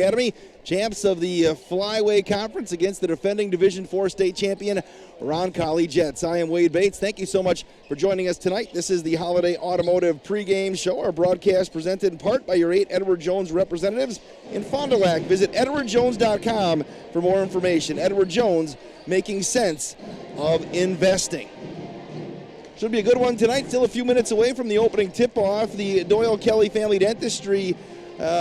Academy, champs of the Flyway Conference against the defending Division IV state champion Roncalli Jets. I am Wade Bates. Thank you so much for joining us tonight. This is the Holiday Automotive pregame show. Our broadcast presented in part by your 8 Edward Jones representatives in Fond du Lac. Visit edwardjones.com for more information. Edward Jones, making sense of investing. Should be a good one tonight. Still a few minutes away from the opening tip-off. The Doyle Kelly Family Dentistry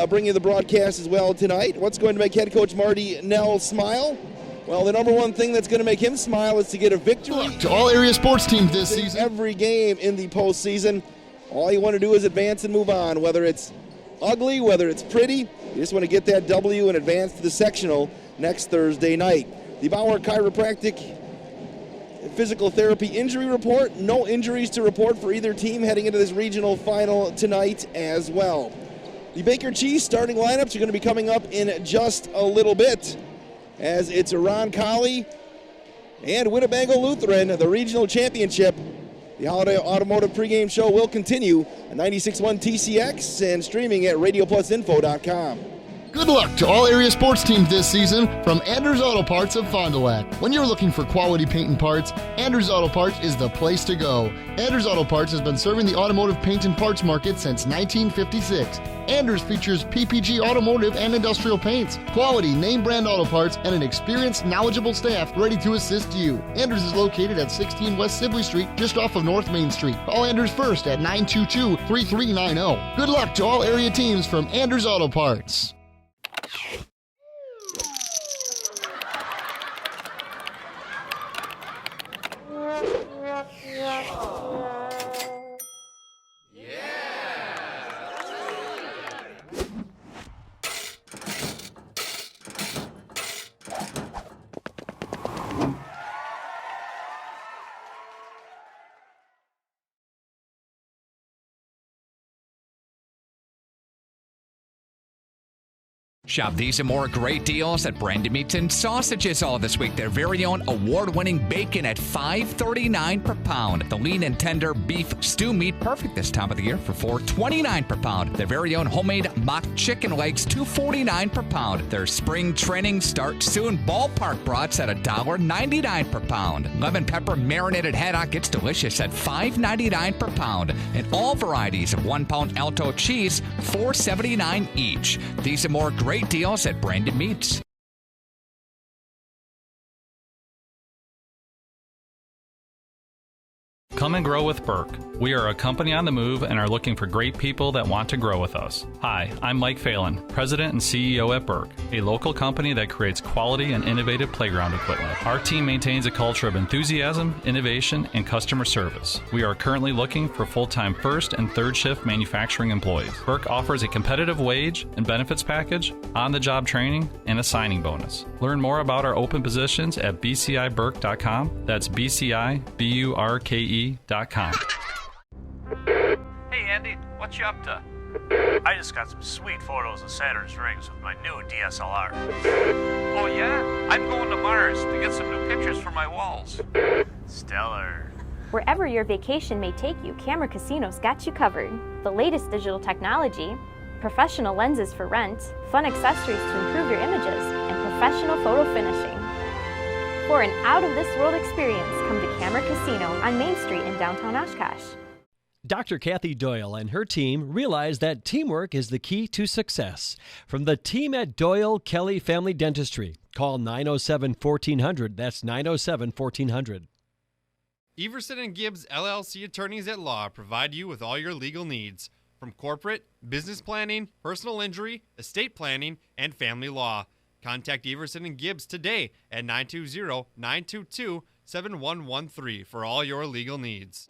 bringing you the broadcast as well tonight. What's going to make head coach Marty Nell smile? Well, the number one thing that's going to make him smile is to get a victory. To all area sports teams this season. Every game in the postseason. All you want to do is advance and move on, whether it's ugly, whether it's pretty. You just want to get that W and advance to the sectional next Thursday night. The Bauer Chiropractic Physical Therapy injury report. No injuries to report for either team heading into this regional final tonight as well. The Baker Cheese starting lineups are going to be coming up in just a little bit, as it's Roncalli and Winnebago Lutheran, the regional championship. The Holiday Automotive pregame show will continue at 96.1 TCX and streaming at radioplusinfo.com. Good luck to all area sports teams this season from Anders Auto Parts of Fond du Lac. When you're looking for quality paint and parts, Anders Auto Parts is the place to go. Anders Auto Parts has been serving the automotive paint and parts market since 1956. Anders features PPG automotive and industrial paints, quality name brand auto parts, and an experienced, knowledgeable staff ready to assist you. Anders is located at 16 West Sibley Street, just off of North Main Street. Call Anders first at 922-3390. Good luck to all area teams from Anders Auto Parts. Shop these and more great deals at Brandon Meats and Sausages all this week. Their very own award-winning bacon at $5.39 per pound. The lean and tender beef stew meat, perfect this time of the year, for $4.29 per pound. Their very own homemade mock chicken legs, $2.49 per pound. Their spring training starts soon. Ballpark brats at $1.99 per pound. Lemon pepper marinated haddock gets delicious at $5.99 per pound. And all varieties of 1 pound Alto cheese, $4.79 each. These and more great deals at Brandon Meats. Come and grow with Burke. We are a company on the move and are looking for great people that want to grow with us. Hi, I'm Mike Phelan, President and CEO at Burke, a local company that creates quality and innovative playground equipment. Our team maintains a culture of enthusiasm, innovation, and customer service. We are currently looking for full-time first and third shift manufacturing employees. Burke offers a competitive wage and benefits package, on-the-job training, and a signing bonus. Learn more about our open positions at bciburke.com. That's bciburke.com. Hey Andy, what you up to? I just got some sweet photos of Saturn's rings with my new DSLR. Oh yeah? I'm going to Mars to get some new pictures for my walls. Stellar. Wherever your vacation may take you, Camera Casino's got you covered. The latest digital technology, professional lenses for rent, fun accessories to improve your images, and professional photo finishing. For an out-of-this-world experience, come to Camera Casino on Main Street in downtown Oshkosh. Dr. Kathy Doyle and her team realize that teamwork is the key to success. From the team at Doyle Kelly Family Dentistry, call 907-1400. That's 907-1400. Everson and Gibbs LLC attorneys at law provide you with all your legal needs, from corporate, business planning, personal injury, estate planning, and family law. Contact Everson and Gibbs today at 920-922-7113 for all your legal needs.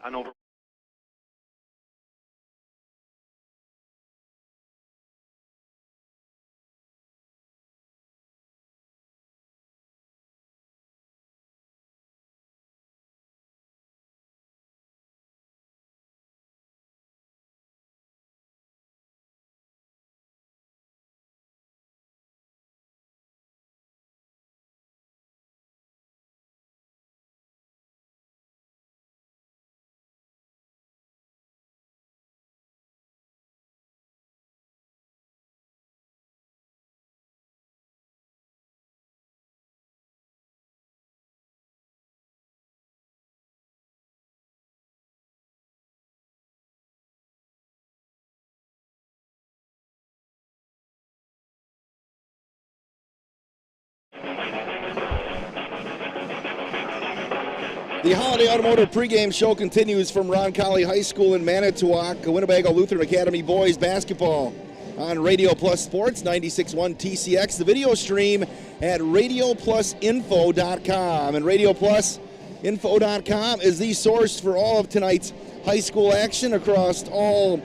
The Holiday Automotive pregame show continues from Roncalli High School in Manitowac. Winnebago Lutheran Academy boys basketball on Radio Plus Sports, 96.1 TCX. The video stream at RadioPlusInfo.com. And RadioPlusInfo.com is the source for all of tonight's high school action across all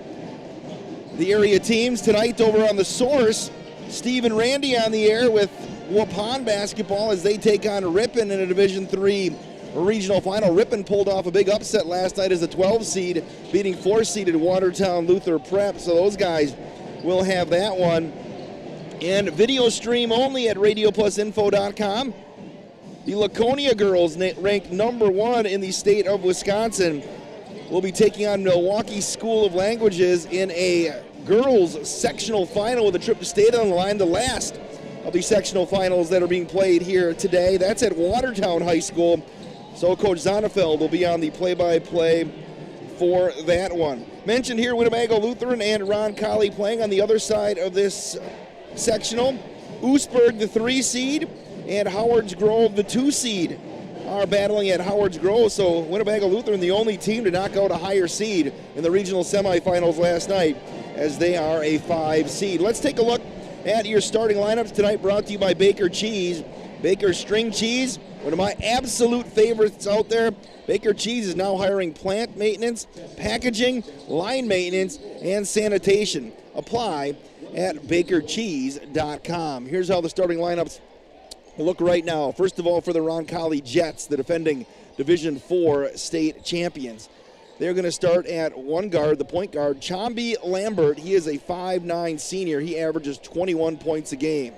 the area teams. Tonight over on the source, Steve and Randy on the air with Waupun basketball as they take on Ripon in a Division III regional final. Ripon pulled off a big upset last night as a 12 seed, beating 4-seeded Watertown Luther Prep. So those guys will have that one. And video stream only at RadioPlusInfo.com. The Laconia girls, ranked number 1 in the state of Wisconsin, will be taking on Milwaukee School of Languages in a girls sectional final with a trip to state on the line. The last of the sectional finals that are being played here today. That's at Watertown High School. So Coach Zonnefeld will be on the play-by-play for that one. Mentioned here, Winnebago Lutheran and Roncalli playing on the other side of this sectional. Oostburg, the 3 seed, and Howards Grove, the 2 seed, are battling at Howards Grove. So Winnebago Lutheran, the only team to knock out a higher seed in the regional semifinals last night, as they are a 5 seed. Let's take a look at your starting lineups tonight, brought to you by Baker Cheese. Baker String Cheese, one of my absolute favorites out there. Baker Cheese is now hiring plant maintenance, packaging, line maintenance, and sanitation. Apply at bakercheese.com. Here's how the starting lineups look right now. First of all, for the Roncalli Jets, the defending Division IV state champions. They're going to start at one guard, the point guard, Chambi Lambert. He is a 5'9 senior. He averages 21 points a game.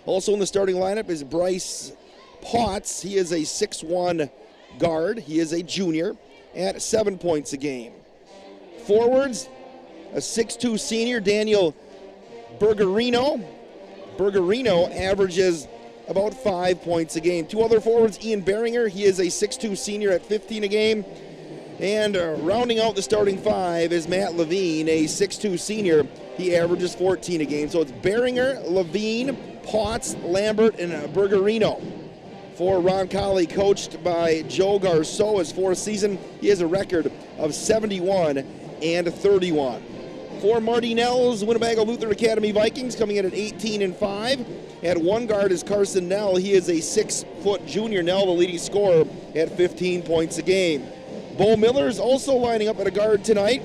Also in the starting lineup is Bryce Potts. He is a 6'1 guard. He is a junior at 7 points a game. Forwards, a 6'2 senior, Daniel Bergerino. Bergerino averages about 5 points a game. 2 other forwards, Ian Beringer. He is a 6'2 senior at 15 a game. And rounding out the starting 5 is Matt Levine, a 6'2 senior. He averages 14 a game. So it's Beringer, Levine, Potts, Lambert, and Bergerino. For Roncalli, coached by Joe Garceau, his 4th season, he has a record of 71 and 31. For Marty Nell's Winnebago Lutheran Academy Vikings, coming in at 18-5. At one guard is Carson Nell. He is a 6-foot junior. Nell, the leading scorer, at 15 points a game. Bo Miller is also lining up at a guard tonight.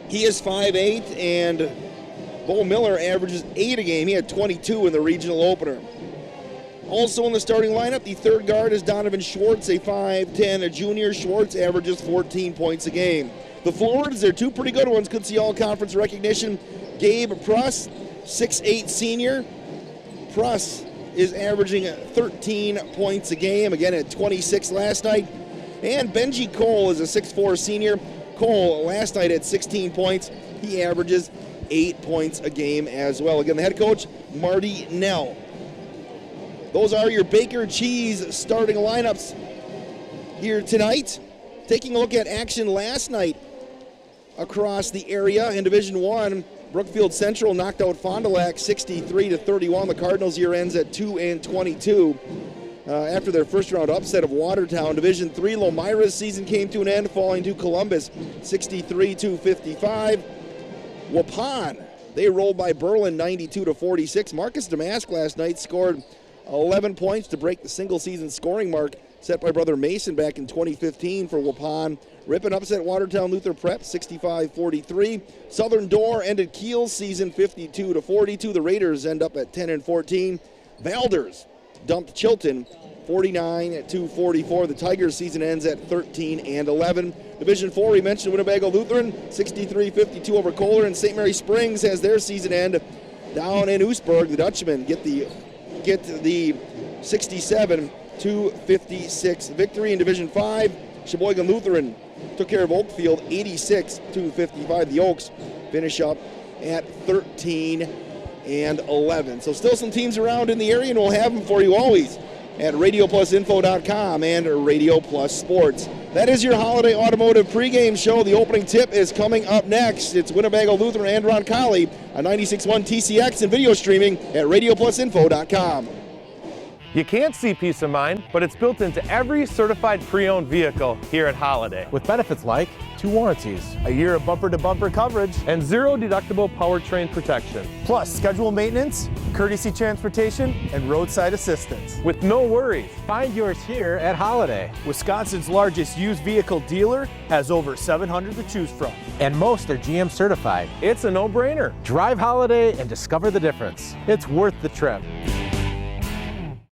He is 5'8", and Bo Miller averages 8 a game. He had 22 in the regional opener. Also in the starting lineup, the 3rd guard is Donovan Schwartz, a 5'10", junior. Schwartz averages 14 points a game. The forwards, they're 2 pretty good ones. Could see all-conference recognition. Gabe Pruss, 6'8", senior. Pruss is averaging 13 points a game, again at 26 last night. And Benji Cole is a 6'4", senior. Cole last night at 16 points. He averages 8 points a game as well. Again, the head coach, Marty Nell. Those are your Baker Cheese starting lineups here tonight. Taking a look at action last night across the area in Division I, Brookfield Central knocked out Fond du Lac 63-31. The Cardinals year ends at 2-22. After their first round upset of Watertown. Division III, Lomira's season came to an end, falling to Columbus 63-55. Waupun, they rolled by Berlin 92-46. Marcus Damask last night scored 11 points to break the single season scoring mark set by Brother Mason back in 2015 for Waupun. Ripon upset Watertown Luther Prep 65-43. Southern Door ended Kiel's season 52-42. The Raiders end up at 10-14. Valders dumped Chilton 49-44. The Tigers season ends at 13-11. Division 4, we mentioned Winnebago Lutheran 63-52 over Kohler, and St. Mary Springs has their season end down in Oostburg. The Dutchmen get the 67-56 victory. In Division 5, Sheboygan Lutheran took care of Oakfield 86-55. The Oaks finish up at 13-11. So still some teams around in the area, and we'll have them for you always at RadioPlusInfo.com and Radio Plus Sports. That is your Holiday Automotive pregame show. The opening tip is coming up next. It's Winnebago Lutheran and Roncalli on 96.1 TCX and video streaming at RadioPlusInfo.com. You can't see peace of mind, but it's built into every certified pre-owned vehicle here at Holiday. With benefits like 2 warranties, a year of bumper-to-bumper coverage, and 0 deductible powertrain protection. Plus, scheduled maintenance, courtesy transportation, and roadside assistance. With no worries. Find yours here at Holiday. Wisconsin's largest used vehicle dealer has over 700 to choose from. And most are GM certified. It's a no-brainer. Drive Holiday and discover the difference. It's worth the trip.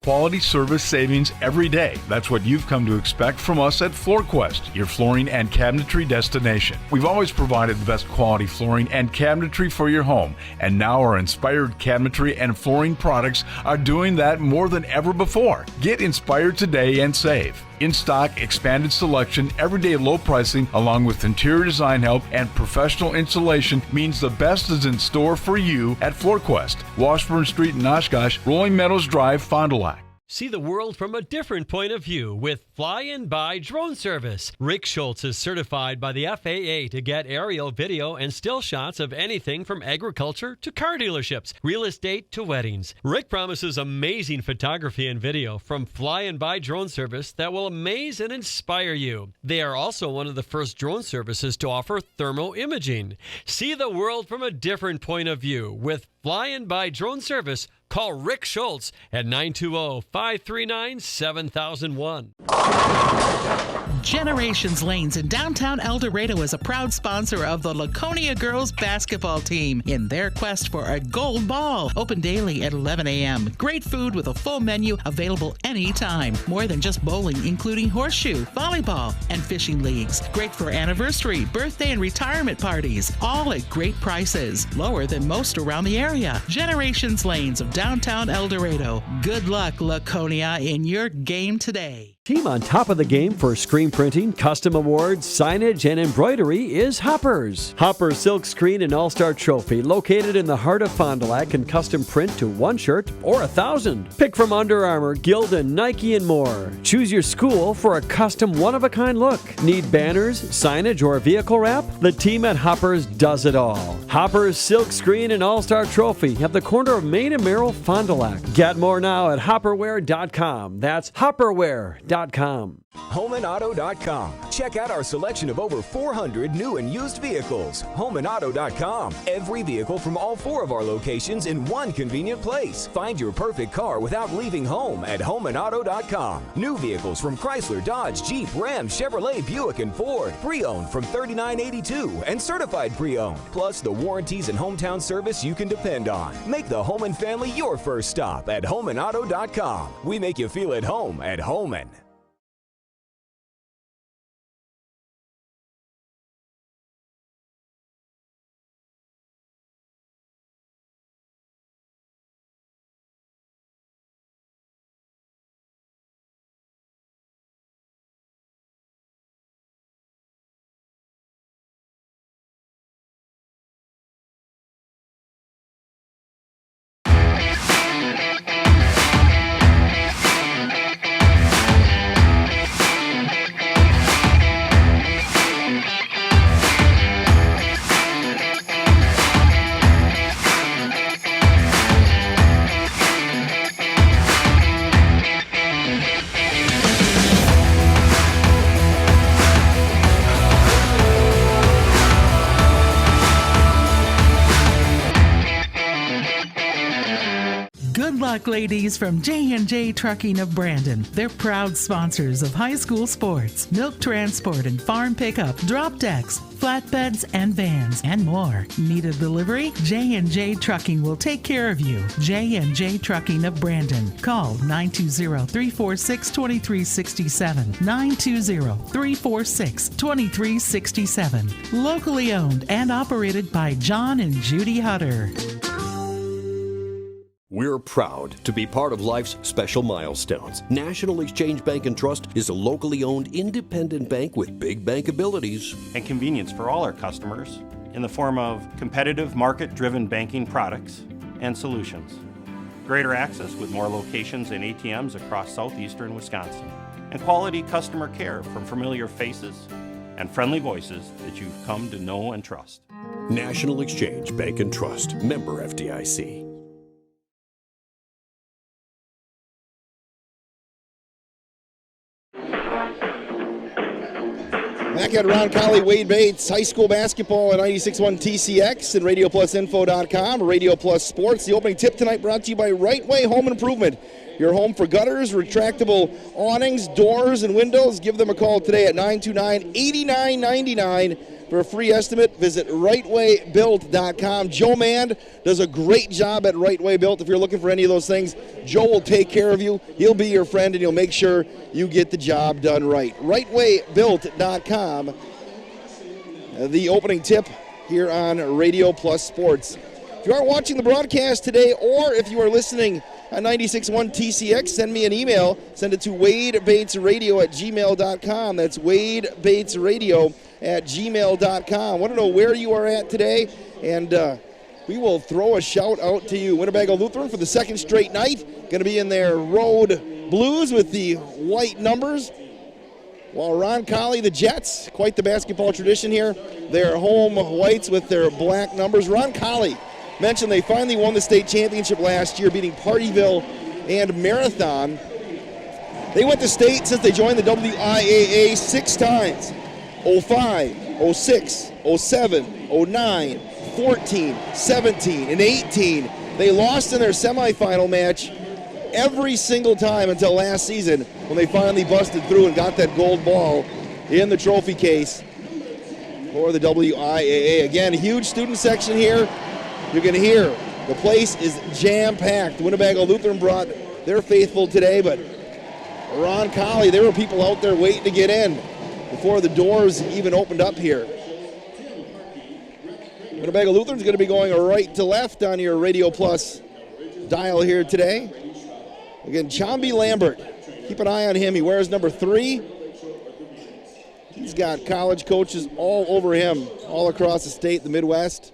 Quality service savings every day. That's what you've come to expect from us at FloorQuest, your flooring and cabinetry destination. We've always provided the best quality flooring and cabinetry for your home, and now our inspired cabinetry and flooring products are doing that more than ever before. Get inspired today and save. In stock, expanded selection, everyday low pricing, along with interior design help and professional installation means the best is in store for you at FloorQuest, Washburn Street in Oshkosh, Rolling Meadows Drive, Fond du Lac. See the world from a different point of view with Fly-In-By Drone Service. Rick Schultz is certified by the FAA to get aerial video and still shots of anything from agriculture to car dealerships, real estate to weddings. Rick promises amazing photography and video from Fly-In-By Drone Service that will amaze and inspire you. They are also one of the first drone services to offer thermal imaging. See the world from a different point of view with Fly-In-By Drone Service. Call Rick Schultz at 920-539-7001. Generations Lanes in downtown El Dorado is a proud sponsor of the Laconia girls basketball team in their quest for a gold ball. Open daily at 11 a.m. Great food with a full menu available anytime. More than just bowling, including horseshoe, volleyball, and fishing leagues. Great for anniversary, birthday, and retirement parties. All at great prices. Lower than most around the area. Generations Lanes of downtown El Dorado. Good luck, Laconia, in your game today. Team on top of the game for screen printing, custom awards, signage, and embroidery is Hoppers. Hoppers Silk Screen and All-Star Trophy, located in the heart of Fond du Lac, can custom print to 1 shirt or 1,000. Pick from Under Armour, Gildan, Nike, and more. Choose your school for a custom one-of-a-kind look. Need banners, signage, or vehicle wrap? The team at Hoppers does it all. Hoppers Silk Screen and All-Star Trophy at the corner of Main and Merrill, Fond du Lac. Get more now at hopperware.com. That's hopperware.com. HomeandAuto.com. Check out our selection of over 400 new and used vehicles. HomeandAuto.com. Every vehicle from all 4 of our locations in one convenient place. Find your perfect car without leaving home at HomeandAuto.com. New vehicles from Chrysler, Dodge, Jeep, Ram, Chevrolet, Buick, and Ford. Pre-owned from $39.82 and certified pre-owned. Plus the warranties and hometown service you can depend on. Make the Homan family your first stop at HomeandAuto.com. We make you feel at home at Homan. luck, ladies, from J&J Trucking of Brandon. They're proud sponsors of high school sports, milk transport and farm pickup, drop decks, flatbeds and vans, and more. Need a delivery? J&J Trucking will take care of you. J&J Trucking of Brandon. Call 920-346-2367. 920-346-2367. Locally owned and operated by John and Judy Hutter. We're proud to be part of life's special milestones. National Exchange Bank and Trust is a locally owned independent bank with big bank abilities and convenience for all our customers in the form of competitive market-driven banking products and solutions, greater access with more locations and ATMs across southeastern Wisconsin, and quality customer care from familiar faces and friendly voices that you've come to know and trust. National Exchange Bank and Trust, member FDIC. Back at Roncalli, Wade Bates, high school basketball at 96.1 TCX and RadioPlusInfo.com, Radio Plus Sports. The opening tip tonight brought to you by Right Way Home Improvement. Your home for gutters, retractable awnings, doors, and windows. Give them a call today at 929-8999. For a free estimate, visit rightwaybuilt.com. Joe Mand does a great job at Right Way Built. If you're looking for any of those things, Joe will take care of you. He'll be your friend, and he'll make sure you get the job done right. Rightwaybuilt.com. The opening tip here on Radio Plus Sports. If you aren't watching the broadcast today, or if you are listening on 96.1 TCX, send me an email. Send it to wadebatesradio@gmail.com. That's wadebatesradio@gmail.com. I want to know where you are at today, and we will throw a shout out to you. Winnebago Lutheran for the second straight night. Going to be in their road blues with the white numbers. While Roncalli, the Jets, quite the basketball tradition here. Their home whites with their black numbers. Roncalli mentioned they finally won the state championship last year, beating Partyville and Marathon. They went to state since they joined the WIAA 6 times. 05, 06, 07, 09, 14, 17, and 18. They lost in their semifinal match every single time until last season when they finally busted through and got that gold ball in the trophy case for the WIAA. Again, huge student section here. You're going to hear the place is jam-packed. Winnebago Lutheran brought their faithful today, but Roncalli, there were people out there waiting to get in before the doors even opened up here. Winnebago Lutheran's going to be going right to left on your Radio Plus dial here today. Again, Chomby Lambert. Keep an eye on him. He wears number 3. He's got college coaches all over him, all across the state, the Midwest.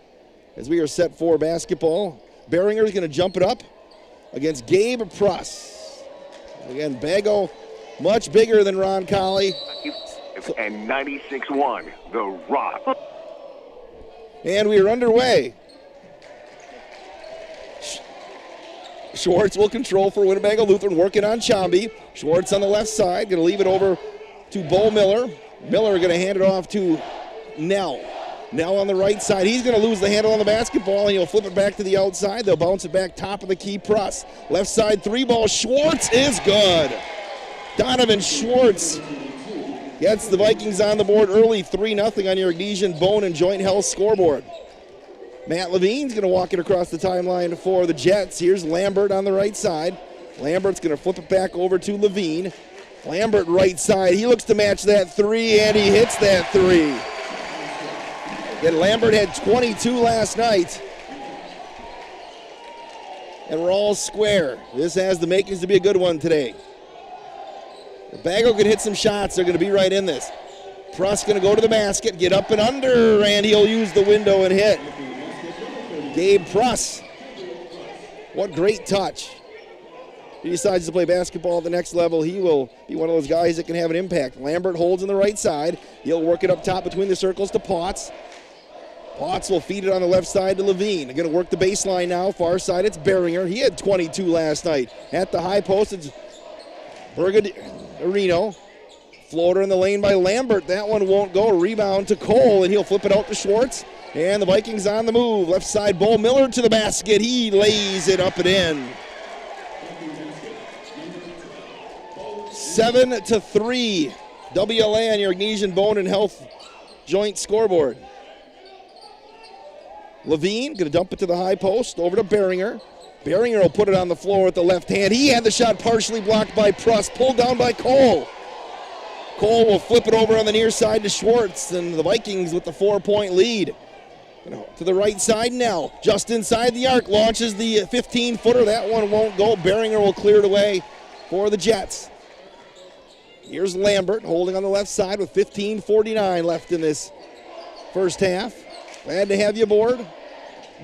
As we are set for basketball, Beringer's going to jump it up against Gabe Pruss. Again, Bago, much bigger than Roncalli. And 96.1, The Rock. And we are underway. Schwartz will control for Winnebago Lutheran, working on Chomby. Schwartz on the left side, going to leave it over to Bo Miller. Miller going to hand it off to Nell. Now on the right side, he's going to lose the handle on the basketball, and he'll flip it back to the outside. They'll bounce it back top of the key. Pruss. Left side 3-ball. Schwartz is good. Donovan Schwartz gets the Vikings on the board early, 3-0 on your Ignesian Bone and Joint Health scoreboard. Matt Levine's going to walk it across the timeline for the Jets. Here's Lambert on the right side. Lambert's going to flip it back over to Levine. Lambert right side. He looks to match that 3, and he hits that 3. Again, Lambert had 22 last night. And we're all square. This has the makings to be a good one today. If Bago could hit some shots, they're going to be right in this. Pruss going to go to the basket, get up and under, and he'll use the window and hit. Gabe Pruss. What great touch. If he decides to play basketball at the next level, he will be one of those guys that can have an impact. Lambert holds on the right side. He'll work it up top between the circles to Potts. Potts will feed it on the left side to Levine. They're going to work the baseline now. Far side, it's Beringer. He had 22 last night. At the high post, it's Bergarino. Floater in the lane by Lambert. That one won't go. Rebound to Cole, and he'll flip it out to Schwartz. And the Vikings on the move. Left side, Bo Miller to the basket. He lays it up and in. 7-3. WLA on your Ignesian Bone and Health joint scoreboard. Levine going to dump it to the high post, over to Beringer. Beringer will put it on the floor with the left hand. He had the shot partially blocked by Pruss, pulled down by Cole. Cole will flip it over on the near side to Schwartz, and the Vikings with the 4-point lead. To the right side now, just inside the arc, launches the 15-footer. That one won't go. Beringer will clear it away for the Jets. Here's Lambert holding on the left side with 15:49 left in this first half. Glad to have you aboard.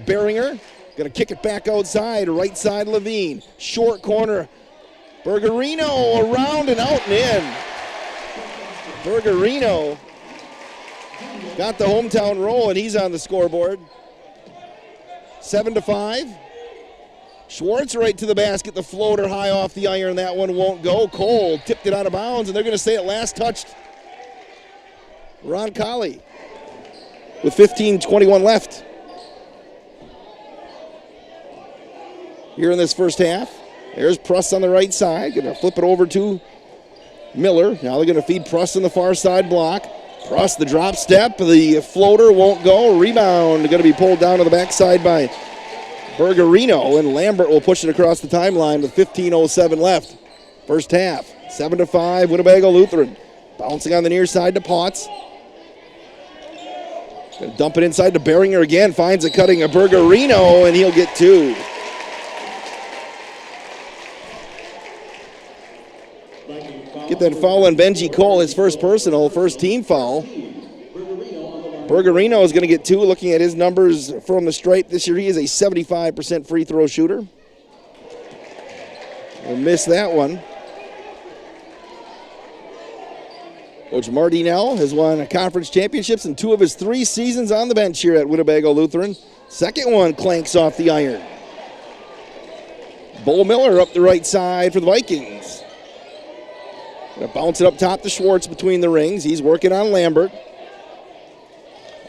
Beringer going to kick it back outside, right side Levine. Short corner, Bergarino around and out and in. Bergarino got the hometown roll, and he's on the scoreboard. 7-5. Schwartz right to the basket. The floater high off the iron. That one won't go. Cole tipped it out of bounds, and they're going to say it last touched Roncalli with 15:21 left here in this first half. There's Pruss on the right side. Going to flip it over to Miller. Now they're going to feed Pruss on the far side block. Pruss, the drop step. The floater won't go. Rebound going to be pulled down to the backside by Bergerino, and Lambert will push it across the timeline with 15:07 left. First half, 7-5, Winnebago Lutheran. Bouncing on the near side to Potts. Gonna dump it inside to Beringer again. Finds a cutting of Bergerino, and he'll get 2. Get that foul on Benji Cole, his first personal, first team foul. Bergerino is going to get 2. Looking at his numbers from the stripe this year, he is a 75% free throw shooter. We'll miss that one. Coach Mardinell has won conference championships in 2 of his 3 seasons on the bench here at Winnebago Lutheran. Second one clanks off the iron. Bo Miller up the right side for the Vikings. Gonna bounce it up top to Schwartz between the rings. He's working on Lambert.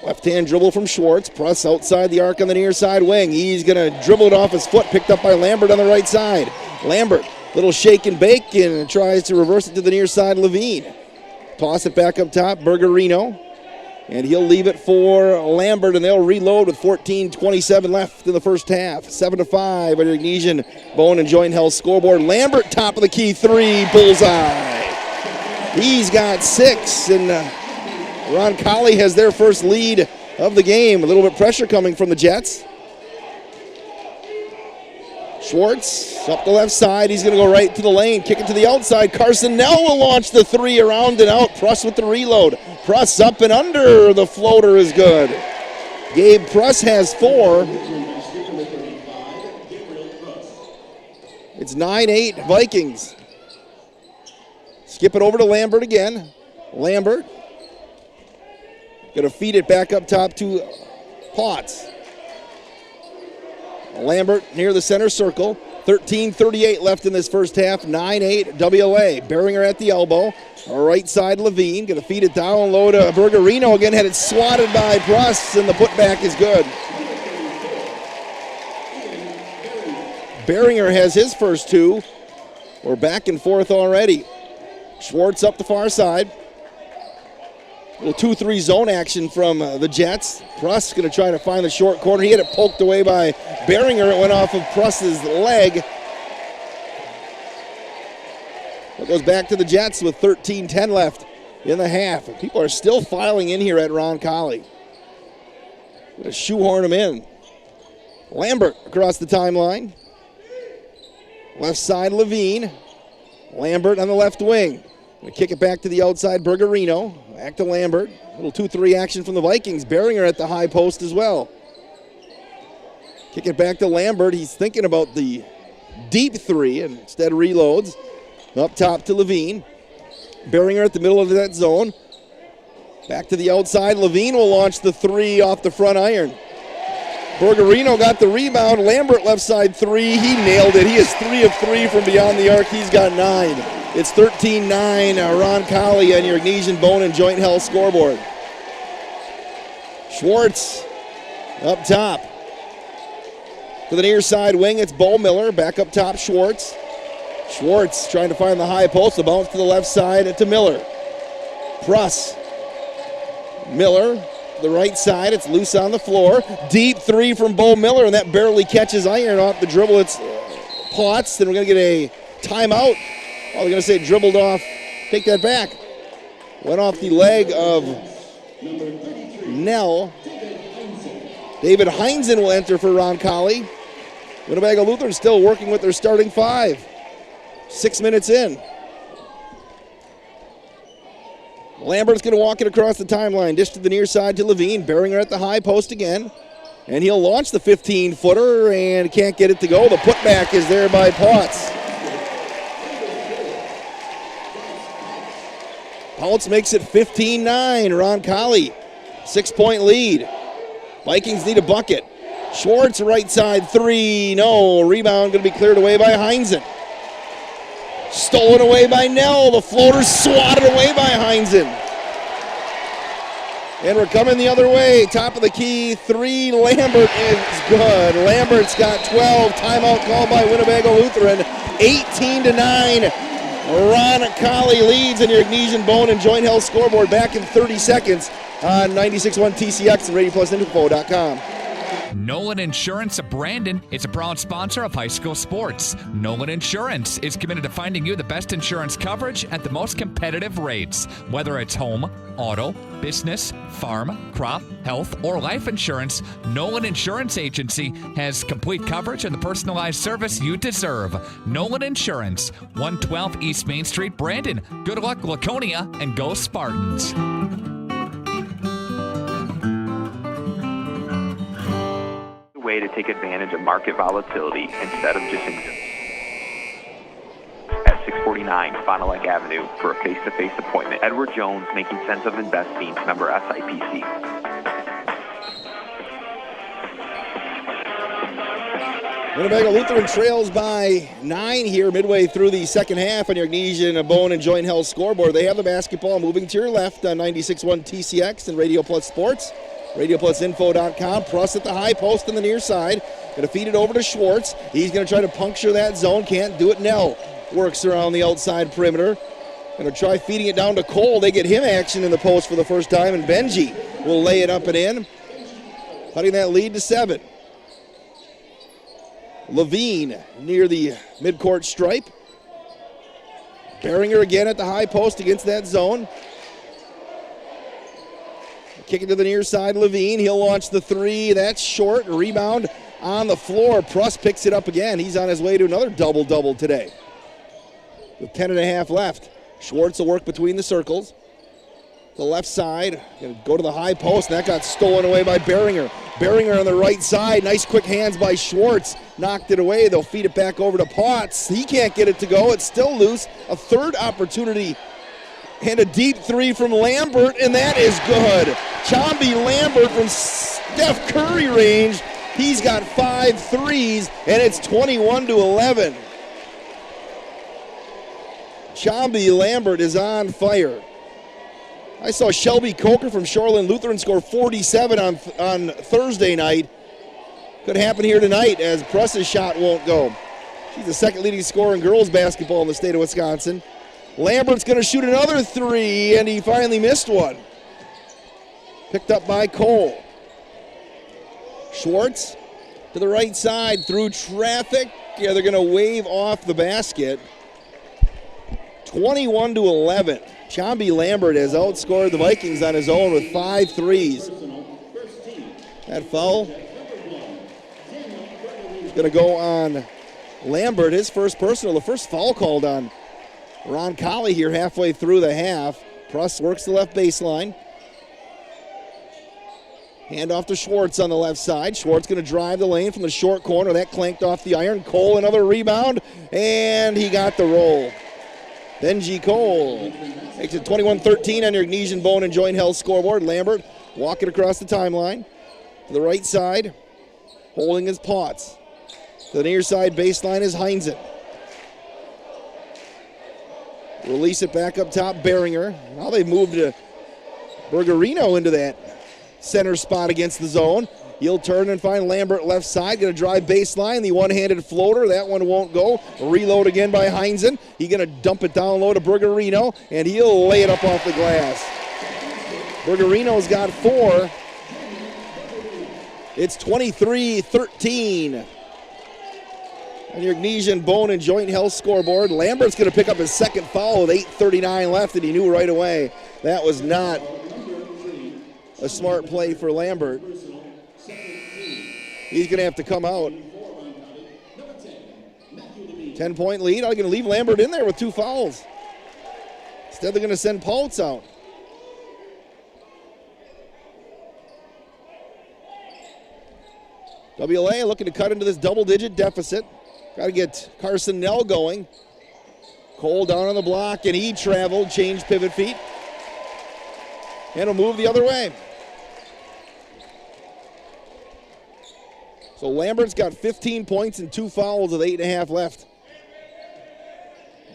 Left-hand dribble from Schwartz. Pruss outside the arc on the near side wing. He's going to dribble it off his foot, picked up by Lambert on the right side. Lambert, little shake and bake, and tries to reverse it to the near side, Levine. Toss it back up top, Bergerino. And he'll leave it for Lambert, and they'll reload with 14:27 left in the first half. 7-5 at Ignesian Bone and Joint Health scoreboard. Lambert, top of the key, 3, bullseye. He's got 6, and Roncalli has their first lead of the game. A little bit pressure coming from the Jets. Schwartz up the left side. He's going to go right to the lane. Kick it to the outside. Carson Nell will launch the 3 around and out. Pruss with the reload. Pruss up and under. The floater is good. Gabe Pruss has 4. It's 9-8 Vikings. Skip it over to Lambert again. Lambert. Going to feed it back up top to Potts. Lambert near the center circle. 13:38 left in this first half. 9-8 WLA. Beringer at the elbow. Right side Levine. Going to feed it down low to Bergerino again. Had it swatted by Pruss, and the putback is good. Beringer has his first 2. We're back and forth already. Schwartz up the far side. Little 2-3 zone action from the Jets. Pruss going to try to find the short corner. He had it poked away by Beringer. It went off of Pruss's leg. It goes back to the Jets with 13:10 left in the half. And people are still filing in here at Roncalli. Going to shoehorn him in. Lambert across the timeline. Left side Levine. Lambert on the left wing. Going to kick it back to the outside, Bergerino. Back to Lambert. Little 2-3 action from the Vikings. Beringer at the high post as well. Kick it back to Lambert. He's thinking about the deep 3 and instead reloads. Up top to Levine. Beringer at the middle of that zone. Back to the outside. Levine will launch the 3 off the front iron. Bergerino got the rebound. Lambert left side 3. He nailed it. He is 3 of 3 from beyond the arc. He's got 9. It's 13-9, Roncalli on your Ignesian Bone and Joint Health scoreboard. Schwartz up top. To the near side wing, it's Bo Miller. Back up top, Schwartz. Schwartz trying to find the high post. The bounce to the left side to Miller. Pruss. Miller, the right side. It's loose on the floor. Deep 3 from Bo Miller, and that barely catches iron off the dribble. It's Potts, and we're going to get a timeout. Oh, they're going to say dribbled off. Take that back. Went off the leg of Nell. David Heinzen will enter for Roncalli. Winnebago Lutheran still working with their starting 5. 6 minutes in. Lambert's going to walk it across the timeline. Dish to the near side to Levine. Beringer at the high post again. And he'll launch the 15-footer and can't get it to go. The putback is there by Potts. Potts makes it 15-9. Roncalli, 6-point lead. Vikings need a bucket. Schwartz, right side three. No. Rebound going to be cleared away by Heinzen. Stolen away by Nell. The floater swatted away by Heinzen. And we're coming the other way. Top of the key, three. Lambert is good. Lambert's got 12. Timeout called by Winnebago Lutheran. 18-9. Roncalli leads in your Ignesian Bone and Joint Health scoreboard back in 30 seconds on 96.1 TCX and RadioPlusInfo.com. Nolan Insurance of Brandon is a proud sponsor of high school sports. Nolan Insurance is committed to finding you the best insurance coverage at the most competitive rates. Whether it's home, auto, business, farm, crop, health, or life insurance, Nolan Insurance Agency has complete coverage and the personalized service you deserve. Nolan Insurance, 112 East Main Street, Brandon. Good luck, Laconia, and go Spartans. Way to take advantage of market volatility instead of just at 649 Fond du Lac Avenue for a face-to-face appointment. Edward Jones, Making Sense of Investing, member SIPC. Winnebago Lutheran trails by 9 here midway through the second half on your Ignesian Bone and Joint Health scoreboard. They have the basketball moving to your left on 96.1 TCX and Radio Plus Sports. RadioPlusInfo.com. Pruss at the high post on the near side. Going to feed it over to Schwartz. He's going to try to puncture that zone. Can't do it. Nell works around the outside perimeter. Going to try feeding it down to Cole. They get him action in the post for the first time, and Benji will lay it up and in, cutting that lead to 7. Levine near the midcourt stripe. Beringer again at the high post against that zone. Kick it to the near side, Levine. He'll launch the three. That's short. Rebound on the floor. Pruss picks it up again. He's on his way to another double-double today. With 10.5 left. Schwartz will work between the circles. The left side. Going to go to the high post, and that got stolen away by Beringer. Beringer on the right side. Nice quick hands by Schwartz. Knocked it away. They'll feed it back over to Potts. He can't get it to go. It's still loose. A third opportunity. And a deep three from Lambert, and that is good. Chomby Lambert from Steph Curry range. He's got 5 threes, and it's 21-11. Chomby Lambert is on fire. I saw Shelby Coker from Shoreland Lutheran score 47 on Thursday night. Could happen here tonight as Pruss's shot won't go. She's the second leading scorer in girls basketball in the state of Wisconsin. Lambert's going to shoot another three, and he finally missed one. Picked up by Cole. Schwartz to the right side through traffic. Yeah, they're going to wave off the basket. 21-11. Chomby Lambert has outscored the Vikings on his own with 5 threes. That foul is going to go on Lambert, his first personal, the first foul called on Roncalli here halfway through the half. Pruss works the left baseline. Hand off to Schwartz on the left side. Schwartz going to drive the lane from the short corner. That clanked off the iron. Cole, another rebound, and he got the roll. Benji Cole makes it 21-13 on your Ignesian Bone and Joint Health scoreboard. Lambert walking across the timeline. To the right side, holding his Potts. To the near side baseline is Heinzen. Release it back up top, Beringer. Now they've moved Bergerino into that center spot against the zone. He'll turn and find Lambert left side. Going to drive baseline. The one-handed floater. That one won't go. Reload again by Heinzen. He's going to dump it down low to Bergerino, and he'll lay it up off the glass. Bergerino's got 4. It's 23-13. On your Ignesian Bone and Joint Health scoreboard, Lambert's going to pick up his second foul with 8:39 left, and he knew right away that was not a smart play for Lambert. He's going to have to come out. 10-point lead. I'm going to leave Lambert in there with 2 fouls. Instead, they're going to send Poltz out. WLA looking to cut into this double-digit deficit. Got to get Carson Nell going. Cole down on the block, and he traveled, changed pivot feet. And he'll move the other way. So Lambert's got 15 points and 2 fouls with 8.5 left.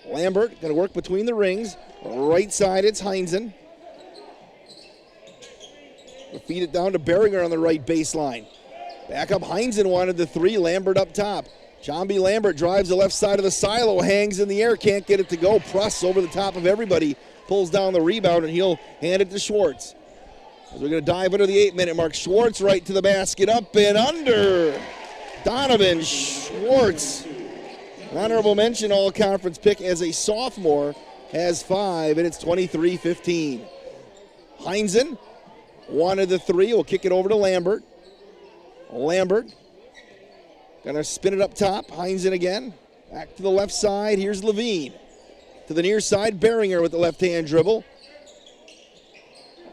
Lambert going to work between the rings. Right side, it's Heinzen. Feed it down to Beringer on the right baseline. Back up, Heinzen wanted the 3. Lambert up top. John B. Lambert drives the left side of the silo, hangs in the air, can't get it to go. Pruss over the top of everybody, pulls down the rebound, and he'll hand it to Schwartz. As we're going to dive under the 8-minute mark. Schwartz right to the basket, up and under. Donovan Schwartz, honorable mention all-conference pick as a sophomore, has 5, and it's 23-15. Heinzen wanted the 3. We'll kick it over to Lambert. Lambert gonna spin it up top. Heinzen again. Back to the left side. Here's Levine. To the near side, Beringer with the left-hand dribble.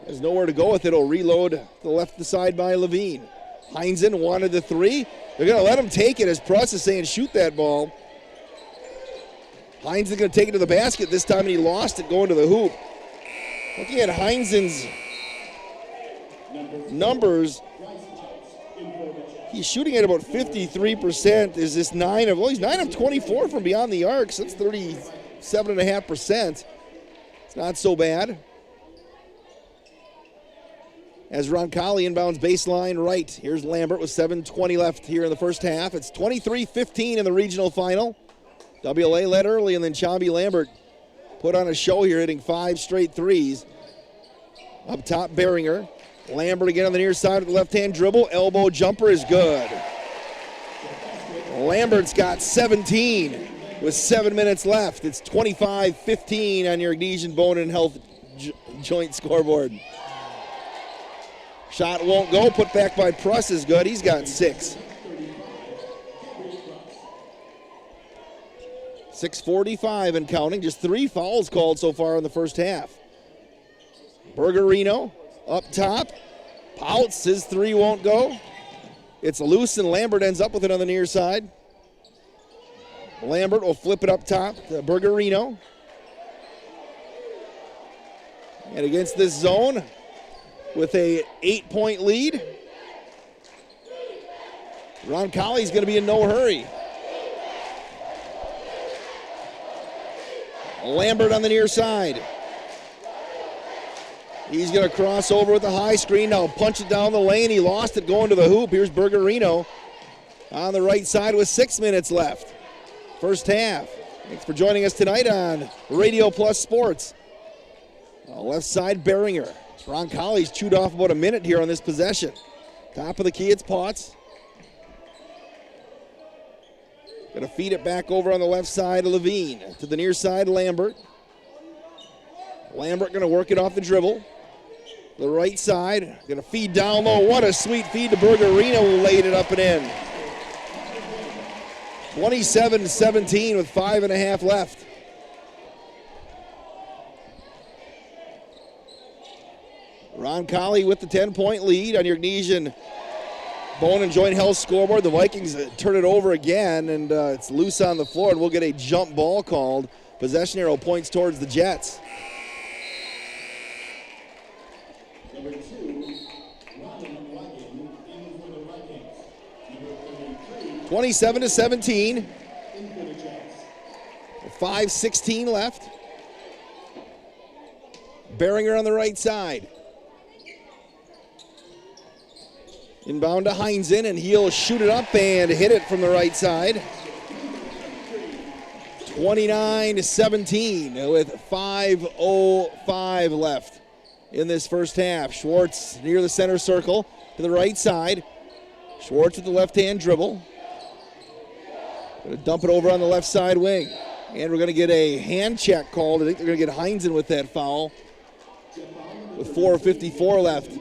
There's nowhere to go with it. It'll reload to the left side by Levine. Heinzen wanted the 3. They're gonna let him take it as Pruss is saying shoot that ball. Heinzen's gonna take it to the basket this time, and he lost it going to the hoop. Looking at Heinzen's numbers, he's shooting at about 53%. Is this he's 9 of 24 from beyond the arc, so that's 37.5%. It's not so bad. As Roncalli inbounds baseline right. Here's Lambert with 7:20 left here in the first half. It's 23-15 in the regional final. WLA led early, and then Chomby Lambert put on a show here, hitting 5 straight threes. Up top, Beringer. Lambert again on the near side with the left-hand dribble. Elbow jumper is good. Lambert's got 17 with 7 minutes left. It's 25-15 on your Ignesian Bone and Health joint scoreboard. Shot won't go. Put back by Pruss is good. He's got 6. 6:45 and counting. Just 3 fouls called so far in the first half. Bergerino up top. Pouts, his 3 won't go. It's loose, and Lambert ends up with it on the near side. Lambert will flip it up top to Bergerino. And against this zone, with a 8-point lead, Roncalli's going to be in no hurry. Lambert on the near side. He's going to cross over with the high screen. Now punch it down the lane. He lost it going to the hoop. Here's Bergerino on the right side with 6 minutes left. First half. Thanks for joining us tonight on Radio Plus Sports. Left side, Beringer. Roncalli's chewed off about a minute here on this possession. Top of the key, it's Potts. Going to feed it back over on the left side of Levine. To the near side, Lambert. Lambert going to work it off the dribble. The right side, going to feed down low. What a sweet feed to Bergerino, who laid it up and in. 27-17 with 5.5 left. Roncalli with the 10-point lead on your Ignesian Bone and Joint Health scoreboard. The Vikings turn it over again, and it's loose on the floor, and we'll get a jump ball called. Possession arrow points towards the Jets. 27-17. 5:16 left. Beringer on the right side. Inbound to Heinzen, and he'll shoot it up and hit it from the right side. 29-17 with 5:05 left in this first half. Schwartz near the center circle to the right side. Schwartz with the left-hand dribble. Going to dump it over on the left side wing. And we're going to get a hand check called. I think they're going to get Heinzen with that foul with 4:54 left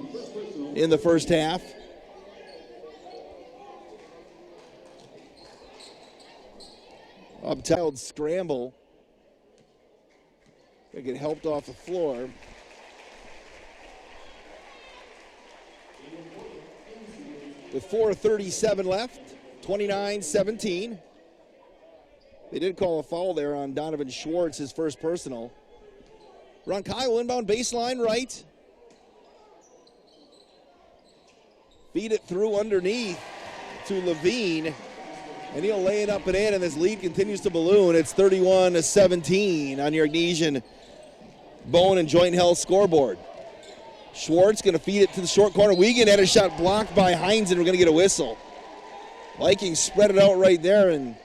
in the first half. Uptild scramble. They get helped off the floor. With 4:37 left, 29-17. They did call a foul there on Donovan Schwartz, his first personal. Roncalli will inbound baseline right. Feed it through underneath. to Levine, and he'll lay it up and in, and this lead continues to balloon. It's 31-17 on your Agnesian Bone and Joint Health scoreboard. Schwartz going to feed it to the short corner. Wiegand had a shot blocked by Heinz, and we're going to get a whistle. Vikings spread it out right there, and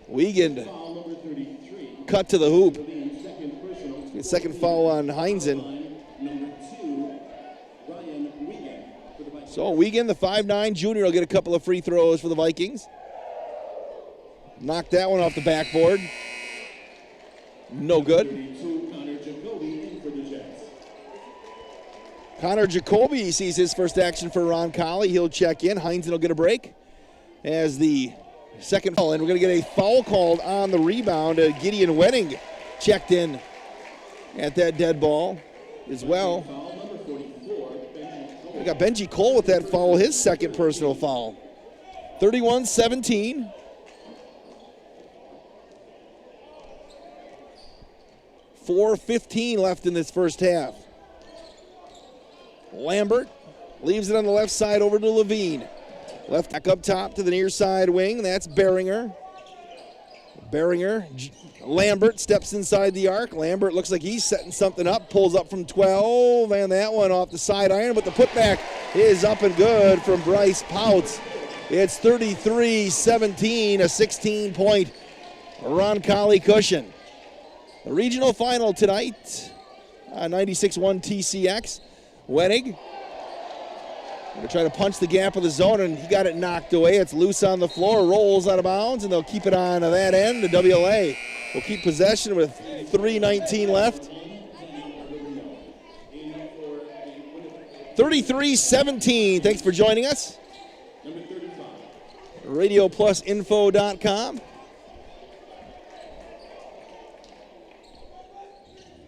Wiegand cut to the hoop. Second foul on Heinzen. So Wiegand, the 5'9 junior, will get a couple of free throws for the Vikings. Knocked that one off the backboard. No good. Connor Jacoby sees his first action for Roncalli. He'll check in. Heinzen will get a break as the second foul. And we're going to get a foul called on the rebound. Gideon Wedding checked in at that dead ball as well. We got Benji Cole with that foul, his second personal foul. 31-17. .4:15 left in this first half. Lambert leaves it on the left side over to Levine. Left back up top to the near side wing. That's Beringer. Lambert steps inside the arc. Lambert looks like he's setting something up. Pulls up from 12, and that one off the side iron. But the putback is up and good from Bryce Pouts. It's 33-17, a 16-point Roncalli cushion. The regional final tonight, 96-1 TCX. Wenig going to try to punch the gap of the zone, and he got it knocked away. It's loose on the floor, rolls out of bounds, and they'll keep it on that end. The WLA will keep possession with 3:19 left. 33-17. Thanks for joining us. RadioPlusInfo.com.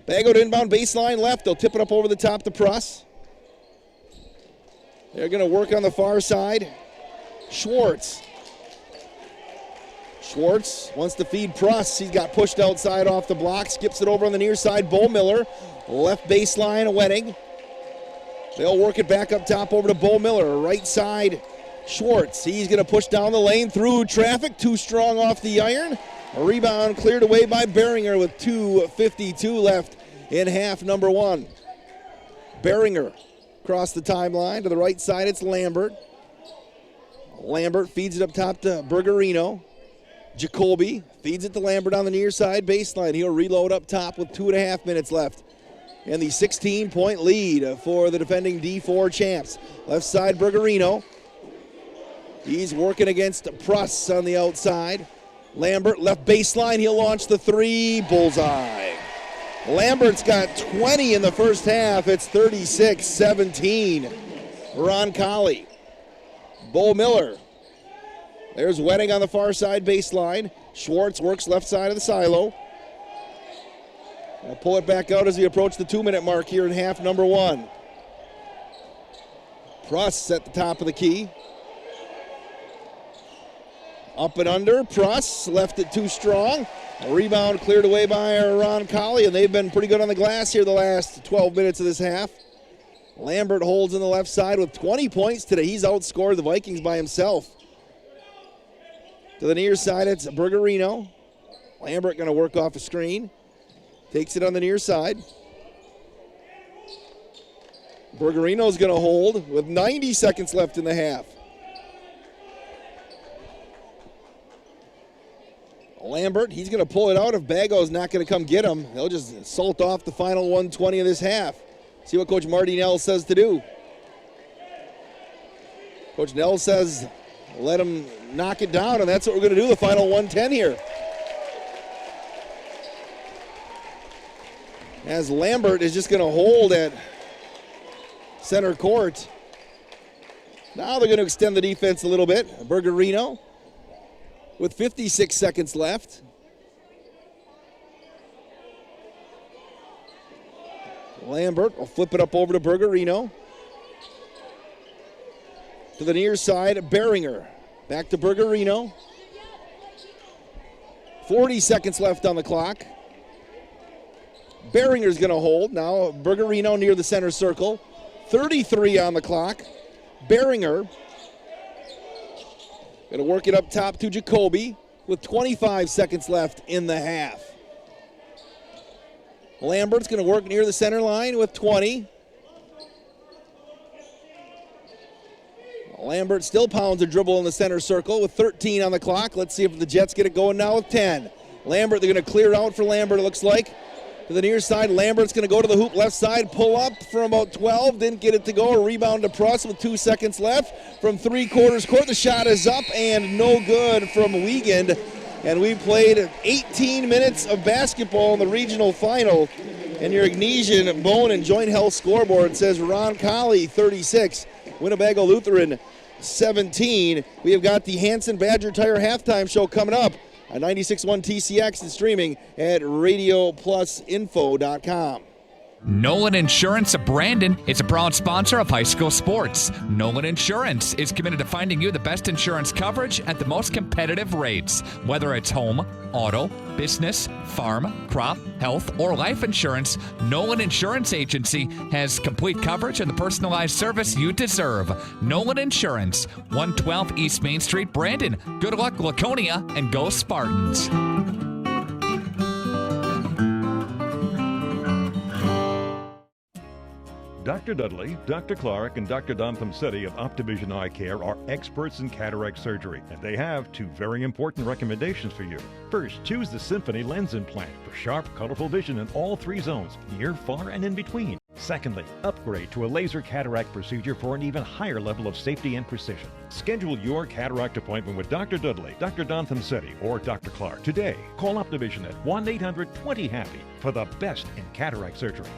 Bago to inbound baseline left. They'll tip it up over the top to Pruss. They're going to work on the far side. Schwartz wants to feed Pruss. He's got pushed outside off the block. Skips it over on the near side. Bo Miller. Left baseline, Wedding. They'll work it back up top over to Bo Miller. Right side, Schwartz. He's going to push down the lane through traffic. Too strong off the iron. A rebound cleared away by Beringer with 2:52 left in half number one. Beringer across the timeline to the right side. It's Lambert. Lambert feeds it up top to Bergerino. Jacoby feeds it to Lambert on the near side baseline. He'll reload up top with 2.5 minutes left. And the 16-point lead for the defending D4 champs. Left side, Bergerino. He's working against Pruss on the outside. Lambert, left baseline. He'll launch the three. Bullseye. Lambert's got 20 in the first half. It's 36-17. Roncalli. Bo Miller. There's Wedding on the far side baseline. Schwartz works left side of the silo. I'll pull it back out as we approach the 2-minute mark here in half number one. Pruss at the top of the key. Up and under. Pruss left it too strong. A rebound cleared away by Roncalli, and they've been pretty good on the glass here the last 12 minutes of this half. Lambert holds in the left side with 20 points today. He's outscored the Vikings by himself. To the near side, it's Bergerino. Lambert going to work off a screen. Takes it on the near side. Bergerino's going to hold with 90 seconds left in the half. Lambert, he's going to pull it out if Bago's not going to come get him. They'll just salt off the final 120 of this half. See what Coach Marty Nell says to do. Coach Nell says let him knock it down, and that's what we're going to do, the final 110 here. As Lambert is just going to hold at center court. Now they're going to extend the defense a little bit. Bergerino with 56 seconds left. Lambert will flip it up over to Bergerino. To the near side, Beringer. Back to Bergerino. 40 seconds left on the clock. Beringer's going to hold. Now Bergerino near the center circle. 33 on the clock. Beringer Going to work it up top to Jacoby with 25 seconds left in the half. Lambert's going to work near the center line with 20. Lambert still pounds a dribble in the center circle with 13 on the clock. Let's see if the Jets get it going now with 10. Lambert, they're going to clear it out for Lambert, it looks like. To the near side, Lambert's going to go to the hoop left side, pull up from about 12, didn't get it to go. A rebound to Pruss with 2 seconds left from 3/4 court. The shot is up and no good from Wiegand. And we played 18 minutes of basketball in the regional final. And your Ignesian Bone and Joint Health scoreboard says Roncalli 36, Winnebago Lutheran 17. We have got the Hanson Badger Tire halftime show coming up on 96.1 TCX and streaming at radioplusinfo.com. Nolan Insurance of Brandon is a proud sponsor of high school sports. Nolan Insurance is committed to finding you the best insurance coverage at the most competitive rates. Whether it's home, auto, business, farm, crop, health, or life insurance, Nolan Insurance Agency has complete coverage and the personalized service you deserve. Nolan Insurance, 112 East Main Street, Brandon. Good luck, Laconia, and go Spartans. Dr. Dudley, Dr. Clark, and Dr. Don Pomsetti of Optivision Eye Care are experts in cataract surgery, and they have 2 very important recommendations for you. First, choose the Symphony Lens Implant for sharp, colorful vision in all 3 zones, near, far, and in between. Secondly, upgrade to a laser cataract procedure for an even higher level of safety and precision. Schedule your cataract appointment with Dr. Dudley, Dr. Don Pomsetti, or Dr. Clark today. Call Optivision at 1-800-20-HAPPY for the best in cataract surgery.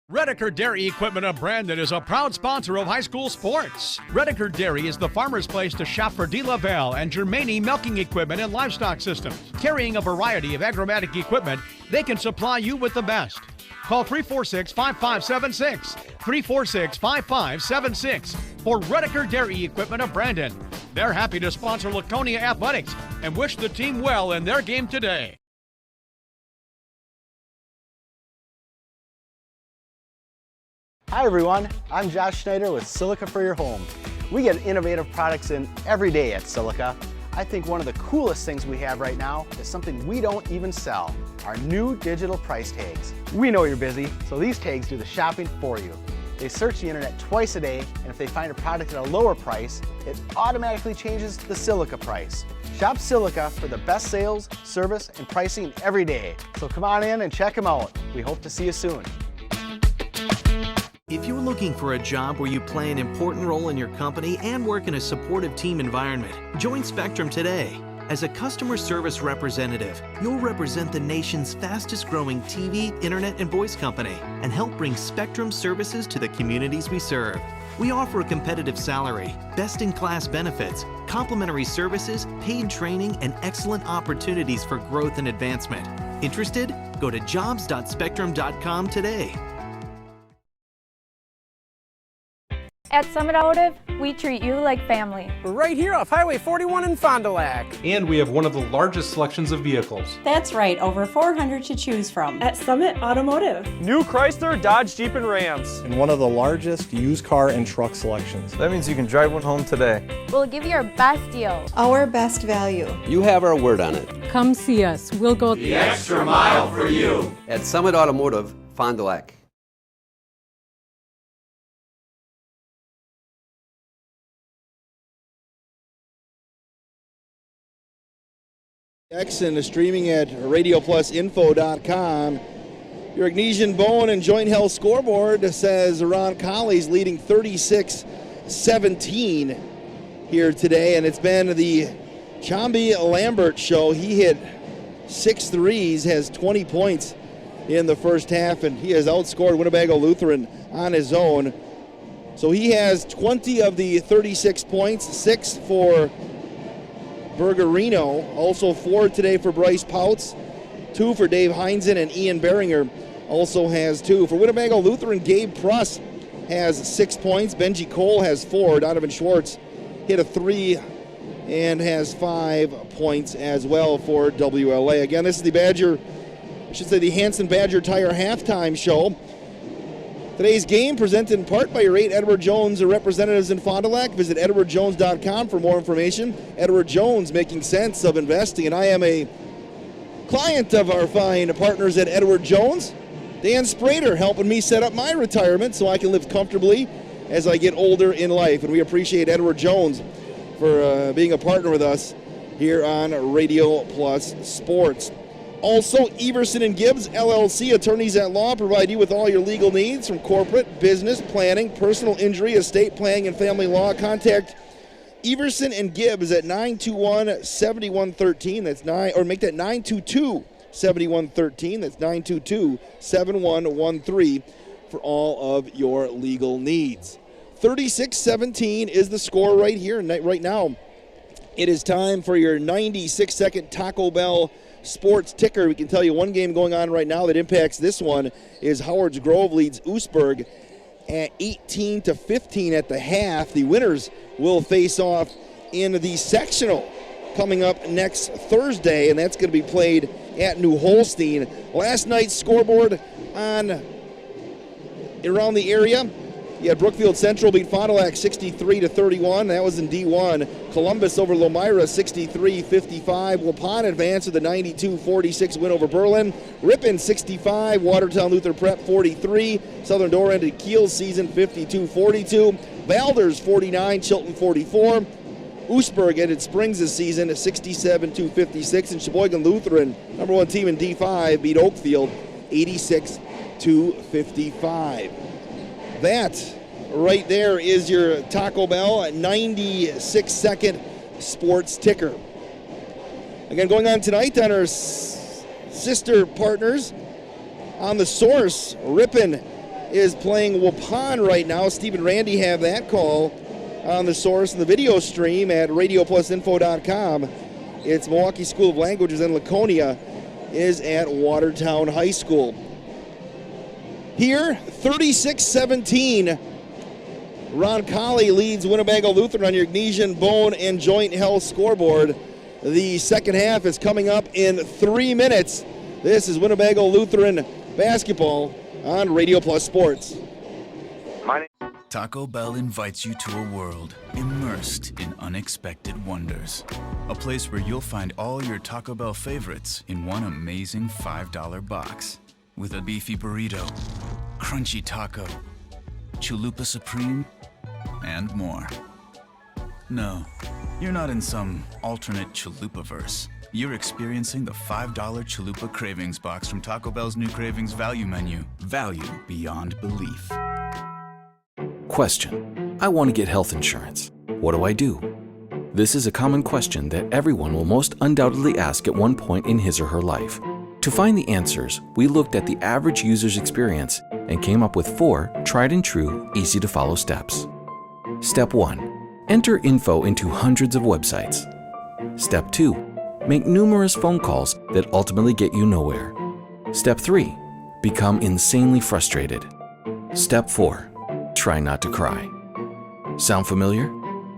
Redeker Dairy Equipment of Brandon is a proud sponsor of high school sports. Redeker Dairy is the farmer's place to shop for De La Velle and Germani milking equipment and livestock systems. Carrying a variety of agromatic equipment, they can supply you with the best. Call 346-5576, 346-5576 for Redeker Dairy Equipment of Brandon. They're happy to sponsor Laconia Athletics and wish the team well in their game today. Hi everyone, I'm Josh Schneider with Silica for Your Home. We get innovative products in every day at Silica. I think one of the coolest things we have right now is something we don't even sell, our new digital price tags. We know you're busy, so these tags do the shopping for you. They search the internet twice a day, and if they find a product at a lower price, it automatically changes the Silica price. Shop Silica for the best sales, service, and pricing every day. So come on in and check them out. We hope to see you soon. If you're looking for a job where you play an important role in your company and work in a supportive team environment, join Spectrum today. As a customer service representative, you'll represent the nation's fastest growing TV, internet, and voice company and help bring Spectrum services to the communities we serve. We offer a competitive salary, best-in-class benefits, complimentary services, paid training, and excellent opportunities for growth and advancement. Interested? Go to jobs.spectrum.com today. At Summit Automotive, we treat you like family. We're right here off Highway 41 in Fond du Lac. And we have one of the largest selections of vehicles. That's right, over 400 to choose from. At Summit Automotive. New Chrysler, Dodge, Jeep, and Rams. And one of the largest used car and truck selections. That means you can drive one home today. We'll give you our best deal. Our best value. You have our word on it. Come see us. We'll go the extra mile for you. At Summit Automotive, Fond du Lac. And streaming at radioplusinfo.com. Your Ignesian Bone and Joint Health scoreboard says Roncalli's leading 36-17 here today, and it's been the Chomby Lambert show. He hit 6 threes, has 20 points in the first half, and he has outscored Winnebago Lutheran on his own. So he has 20 of the 36 points, 6 for Bergerino, also 4 today for Bryce Pouts, 2 for Dave Heinzen, and Ian Beringer also has 2. For Winnebago Lutheran, Gabe Pruss has 6 points, Benji Cole has 4, Donovan Schwartz hit a 3 and has 5 points as well for WLA. Again, this is the Hanson Badger Tire halftime show. Today's game presented in part by your 8 Edward Jones representatives in Fond du Lac. Visit edwardjones.com for more information. Edward Jones, making sense of investing. And I am a client of our fine partners at Edward Jones. Dan Sprader helping me set up my retirement so I can live comfortably as I get older in life. And we appreciate Edward Jones for being a partner with us here on Radio Plus Sports. Also, Everson and Gibbs, LLC, attorneys at law, provide you with all your legal needs from corporate, business, planning, personal injury, estate planning, and family law. Contact Everson and Gibbs at 921-7113. That's make that 922-7113. That's 922-7113 for all of your legal needs. 36-17 is the score right here. Right now, it is time for your 96-second Taco Bell Sports Ticker. We can tell you one game going on right now that impacts this one is Howards Grove leads Oostburg at 18-15 at the half. The winners will face off in the sectional coming up next Thursday, and that's going to be played at New Holstein. Last night's scoreboard around the area. You had Brookfield Central beat Fond du Lac 63-31. That was in D1. Columbus over Lomira 63-55. Waupun advanced with a 92-46 win over Berlin. Ripon 65. Watertown Luther Prep 43. Southern Door ended Kiel's season 52-42. Valders 49. Chilton 44. Oostburg ended Springs' season 67-56. And Sheboygan Lutheran, number 1 team in D5, beat Oakfield 86-55. That right there is your Taco Bell 96-second sports ticker. Again, going on tonight on our sister partners on the Source. Ripon is playing Waupun right now. Steve and Randy have that call on the Source and the video stream at radioplusinfo.com. It's Milwaukee School of Languages, and Laconia is at Watertown High School. Here, 36-17, Roncalli leads Winnebago Lutheran on your Ignesian Bone and Joint Health scoreboard. The second half is coming up in 3 minutes. This is Winnebago Lutheran basketball on Radio Plus Sports. Taco Bell invites you to a world immersed in unexpected wonders. A place where you'll find all your Taco Bell favorites in one amazing $5 box. With a beefy burrito, crunchy taco, chalupa supreme, and more. No, you're not in some alternate chalupa-verse. You're experiencing the $5 Chalupa Cravings box from Taco Bell's new Cravings Value menu. Value beyond belief. Question: I want to get health insurance. What do I do? This is a common question that everyone will most undoubtedly ask at one point in his or her life. To find the answers, we looked at the average user's experience and came up with 4 tried and true, easy to follow steps. Step 1. Enter info into hundreds of websites. Step 2. Make numerous phone calls that ultimately get you nowhere. Step 3. Become insanely frustrated. Step 4. Try not to cry. Sound familiar?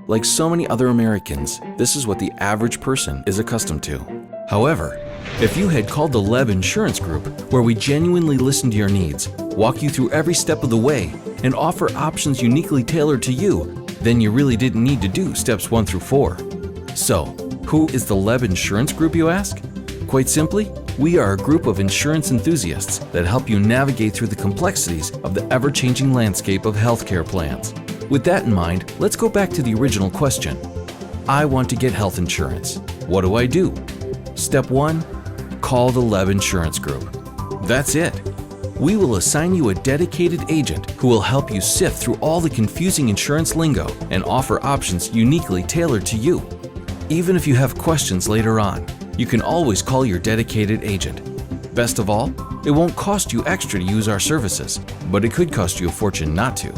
Like so many other Americans, this is what the average person is accustomed to. However, if you had called the LEB Insurance Group, where we genuinely listen to your needs, walk you through every step of the way, and offer options uniquely tailored to you, then you really didn't need to do steps 1 through 4. So, who is the LEB Insurance Group, you ask? Quite simply, we are a group of insurance enthusiasts that help you navigate through the complexities of the ever-changing landscape of healthcare plans. With that in mind, let's go back to the original question. I want to get health insurance. What do I do? Step 1. Call the LEB Insurance Group. That's it. We will assign you a dedicated agent who will help you sift through all the confusing insurance lingo and offer options uniquely tailored to you. Even if you have questions later on, you can always call your dedicated agent. Best of all, it won't cost you extra to use our services, but it could cost you a fortune not to.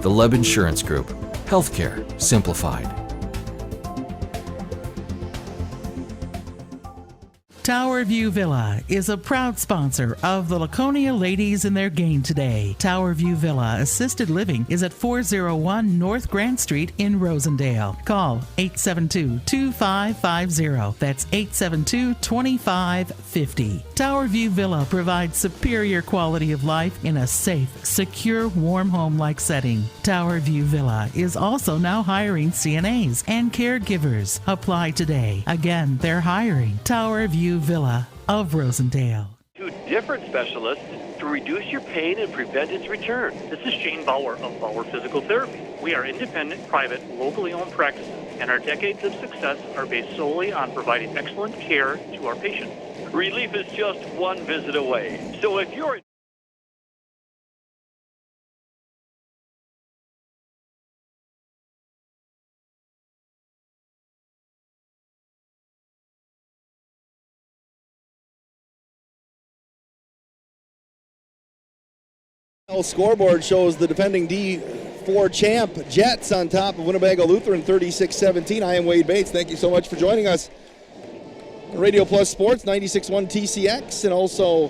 The LEB Insurance Group. Healthcare simplified. Tower Towerview Villa is a proud sponsor of the Laconia ladies in their game today. Towerview Villa Assisted Living is at 401 North Grant Street in Rosendale. Call 872-2550. That's 872-2550. Towerview Villa provides superior quality of life in a safe, secure, warm home-like setting. Towerview Villa is also now hiring CNAs and caregivers. Apply today. Again, they're hiring. Towerview Villa of Rosendale. 2 different specialists to reduce your pain and prevent its return. This is Shane Bauer of Bauer Physical Therapy. We are independent, private, locally owned practices, and our decades of success are based solely on providing excellent care to our patients. Relief is just one visit away. So if you're scoreboard shows the defending D4 champ Jets on top of Winnebago Lutheran 36-17. I am Wade Bates. Thank you so much for joining us. Radio Plus Sports 96.1 TCX and also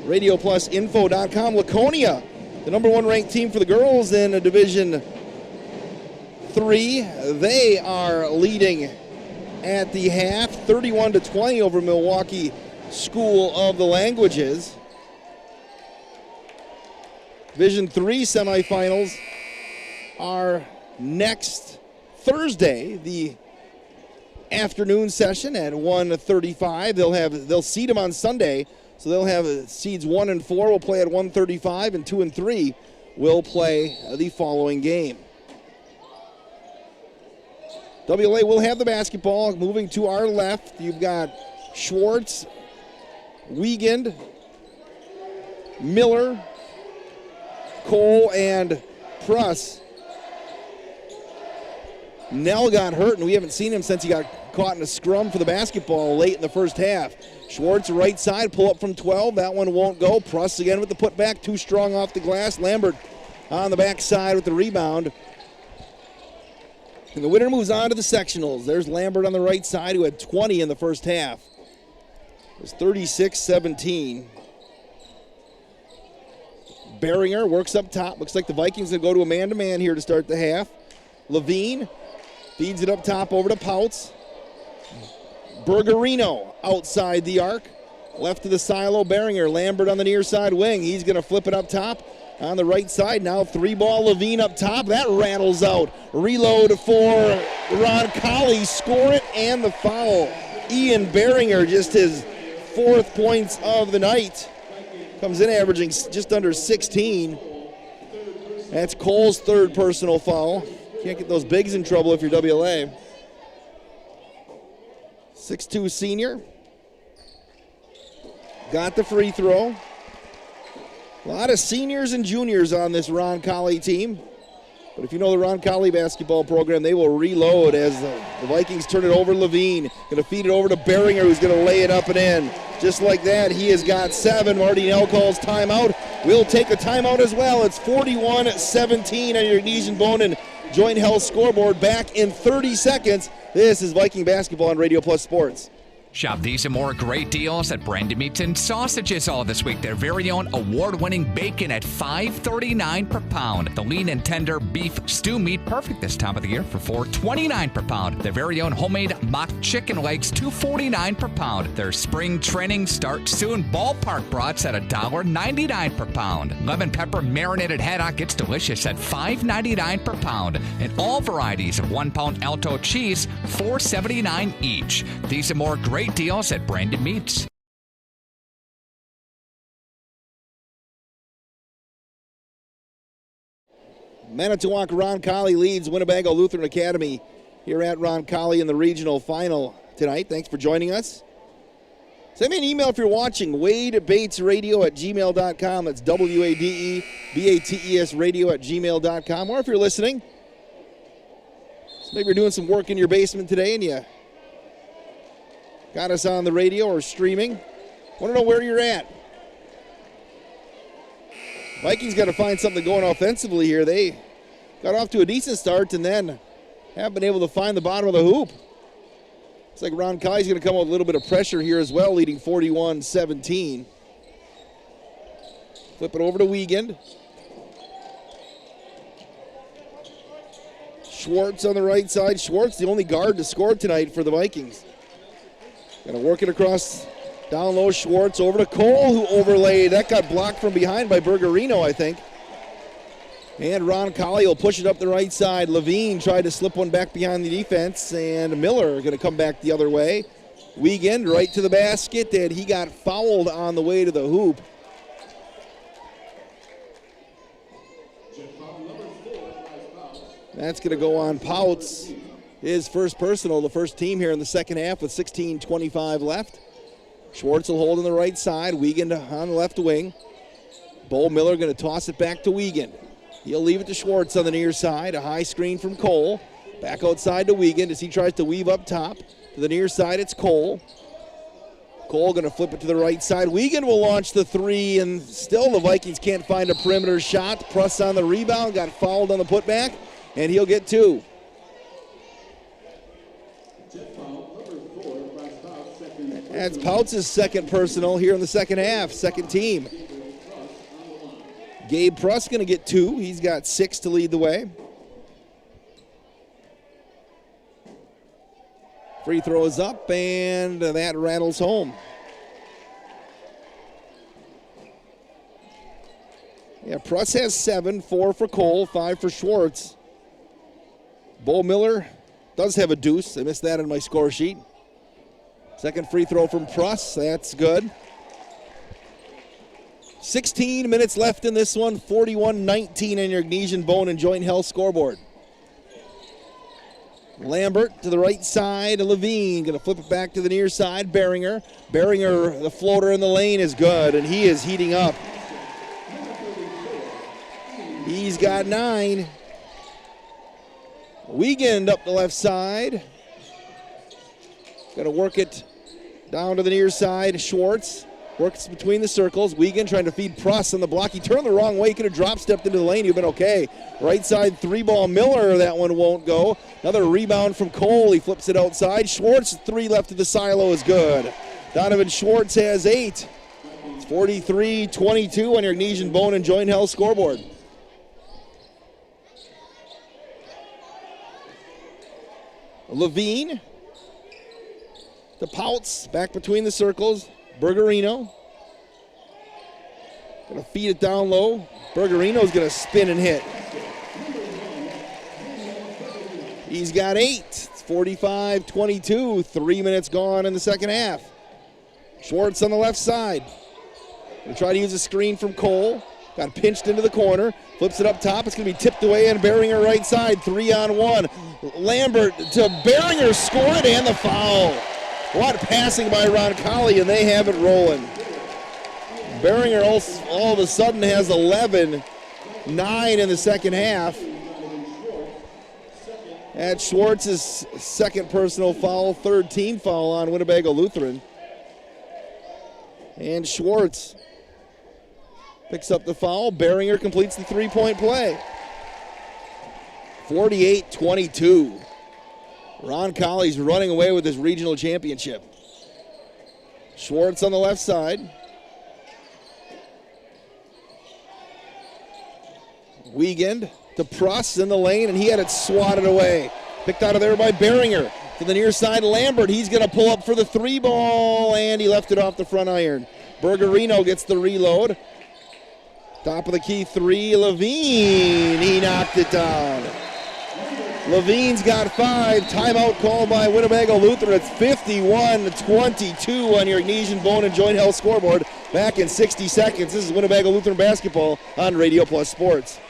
RadioPlusInfo.com. Laconia, the number 1 ranked team for the girls in Division 3. They are leading at the half 31-20 over Milwaukee School of the Languages. Division 3 semifinals are next Thursday, the afternoon session at 1:35. They'll seed them on Sunday, so they'll have seeds 1 and 4 will play at 1:35, and 2 and 3 will play the following game. WLA will have the basketball. Moving to our left, you've got Schwartz, Wiegand, Miller, Cole, and Pruss. Nell got hurt, and we haven't seen him since he got caught in a scrum for the basketball late in the first half. Schwartz, right side, pull up from 12. That one won't go. Pruss again with the putback, too strong off the glass. Lambert on the backside with the rebound. And the winner moves on to the sectionals. There's Lambert on the right side, who had 20 in the first half. It was 36-17. Beringer works up top. Looks like the Vikings will go to a man-to-man here to start the half. Levine feeds it up top over to Pouts. Bergerino outside the arc. Left to the silo, Beringer. Lambert on the near side wing. He's going to flip it up top on the right side. Now 3-ball Levine up top. That rattles out. Reload for Roncalli. Score it and the foul. Ian Beringer, just his 4th points of the night. Comes in averaging just under 16. That's Cole's 3rd personal foul. Can't get those bigs in trouble if you're WLA. 6'2 senior. Got the free throw. A lot of seniors and juniors on this Roncalli team. But if you know the Roncalli basketball program, they will reload as the Vikings turn it over to Levine. Going to feed it over to Beringer, who's going to lay it up and in. Just like that, he has got 7. Marty Nell calls timeout. We'll take a timeout as well. It's 41-17 on your knees and bone and joint health scoreboard. Back in 30 seconds. This is Viking basketball on Radio Plus Sports. Shop these and more great deals at Brandon Meats and Sausages all this week. Their very own award-winning bacon at $5.39 per pound. The lean and tender beef stew meat, perfect this time of the year, for $4.29 per pound. Their very own homemade mock chicken legs, $2.49 per pound. Their spring training starts soon ballpark brats at $1.99 per pound. Lemon pepper marinated haddock gets delicious at $5.99 per pound. And all varieties of 1-pound Alto cheese, $4.79 each. These and more great deals at Brandon Meats. Manitowac Roncalli leads Winnebago Lutheran Academy here at Roncalli in the regional final tonight. Thanks for joining us. Send me an email if you're watching, wadebatesradio@gmail.com. That's WADEBATES radio@gmail.com. Or if you're listening, so maybe you're doing some work in your basement today and you got us on the radio or streaming. Want to know where you're at. Vikings got to find something going offensively here. They got off to a decent start and then haven't been able to find the bottom of the hoop. Looks like Roncalli's going to come with a little bit of pressure here as well, leading 41-17. Flip it over to Wiegand. Schwartz on the right side. Schwartz, the only guard to score tonight for the Vikings. Going to work it across down low. Schwartz over to Cole, who overlaid. That got blocked from behind by Bergerino, I think. And Roncalli will push it up the right side. Levine tried to slip one back behind the defense, and Miller going to come back the other way. Wiegand right to the basket, and he got fouled on the way to the hoop. That's going to go on Pouts. His first personal, the first team here in the second half with 16:25 left. Schwartz will hold on the right side. Wiegand on the left wing. Bo Miller going to toss it back to Wiegand. He'll leave it to Schwartz on the near side. A high screen from Cole. Back outside to Wiegand as he tries to weave up top. To the near side, it's Cole. Cole going to flip it to the right side. Wiegand will launch the three, and still the Vikings can't find a perimeter shot. Pruss on the rebound, got fouled on the putback, and he'll get two. That's Pouts' second personal here in the second half, second team. Gabe Pruss going to get two. He's got 6 to lead the way. Free throw is up, and that rattles home. Yeah, Pruss has 7, 4 for Cole, 5 for Schwartz. Bo Miller does have a deuce. I missed that on my score sheet. Second free throw from Pruss. That's good. 16 minutes left in this one. 41-19 on your Gnesian Bone and Joint Health scoreboard. Lambert to the right side. Levine going to flip it back to the near side. Beringer. Beringer, the floater in the lane is good, and he is heating up. He's got 9. Wiegand up the left side. Going to work it down to the near side. Schwartz works between the circles. Wiegand trying to feed Pruss on the block. He turned the wrong way. Could have drop stepped into the lane. He'd been okay. Right side 3-ball Miller. That one won't go. Another rebound from Cole. He flips it outside. Schwartz, 3 left of the silo is good. Donovan Schwartz has 8. It's 43-22 on your Gnesian Bone and Joint Health scoreboard. Levine to Pouts, back between the circles. Bergerino gonna feed it down low. Bergerino's gonna spin and hit. He's got 8. It's 45-22. 3 minutes gone in the second half. Schwartz on the left side. Gonna try to use a screen from Cole. Got pinched into the corner. Flips it up top. It's gonna be tipped away, and Beringer right side. 3-on-1. Lambert to Beringer, scored, and the foul. What passing by Roncalli, and they have it rolling. Beringer all of a sudden has 11, 9 in the second half. That's Schwartz's second personal foul, third team foul on Winnebago Lutheran. And Schwartz picks up the foul. Beringer completes the three-point play. 48-22. Roncalli's running away with this regional championship. Schwartz on the left side. Wiegand to Pruss in the lane, and he had it swatted away. Picked out of there by Beringer. To the near side, Lambert. He's going to pull up for the 3-ball, and he left it off the front iron. Bergerino gets the reload. Top of the key 3, Levine. He knocked it down. Levine's got 5. Timeout called by Winnebago Lutheran. It's 51-22 on your Gnesian Bone and Joint Health scoreboard. Back in 60 seconds. This is Winnebago Lutheran basketball on Radio Plus Sports.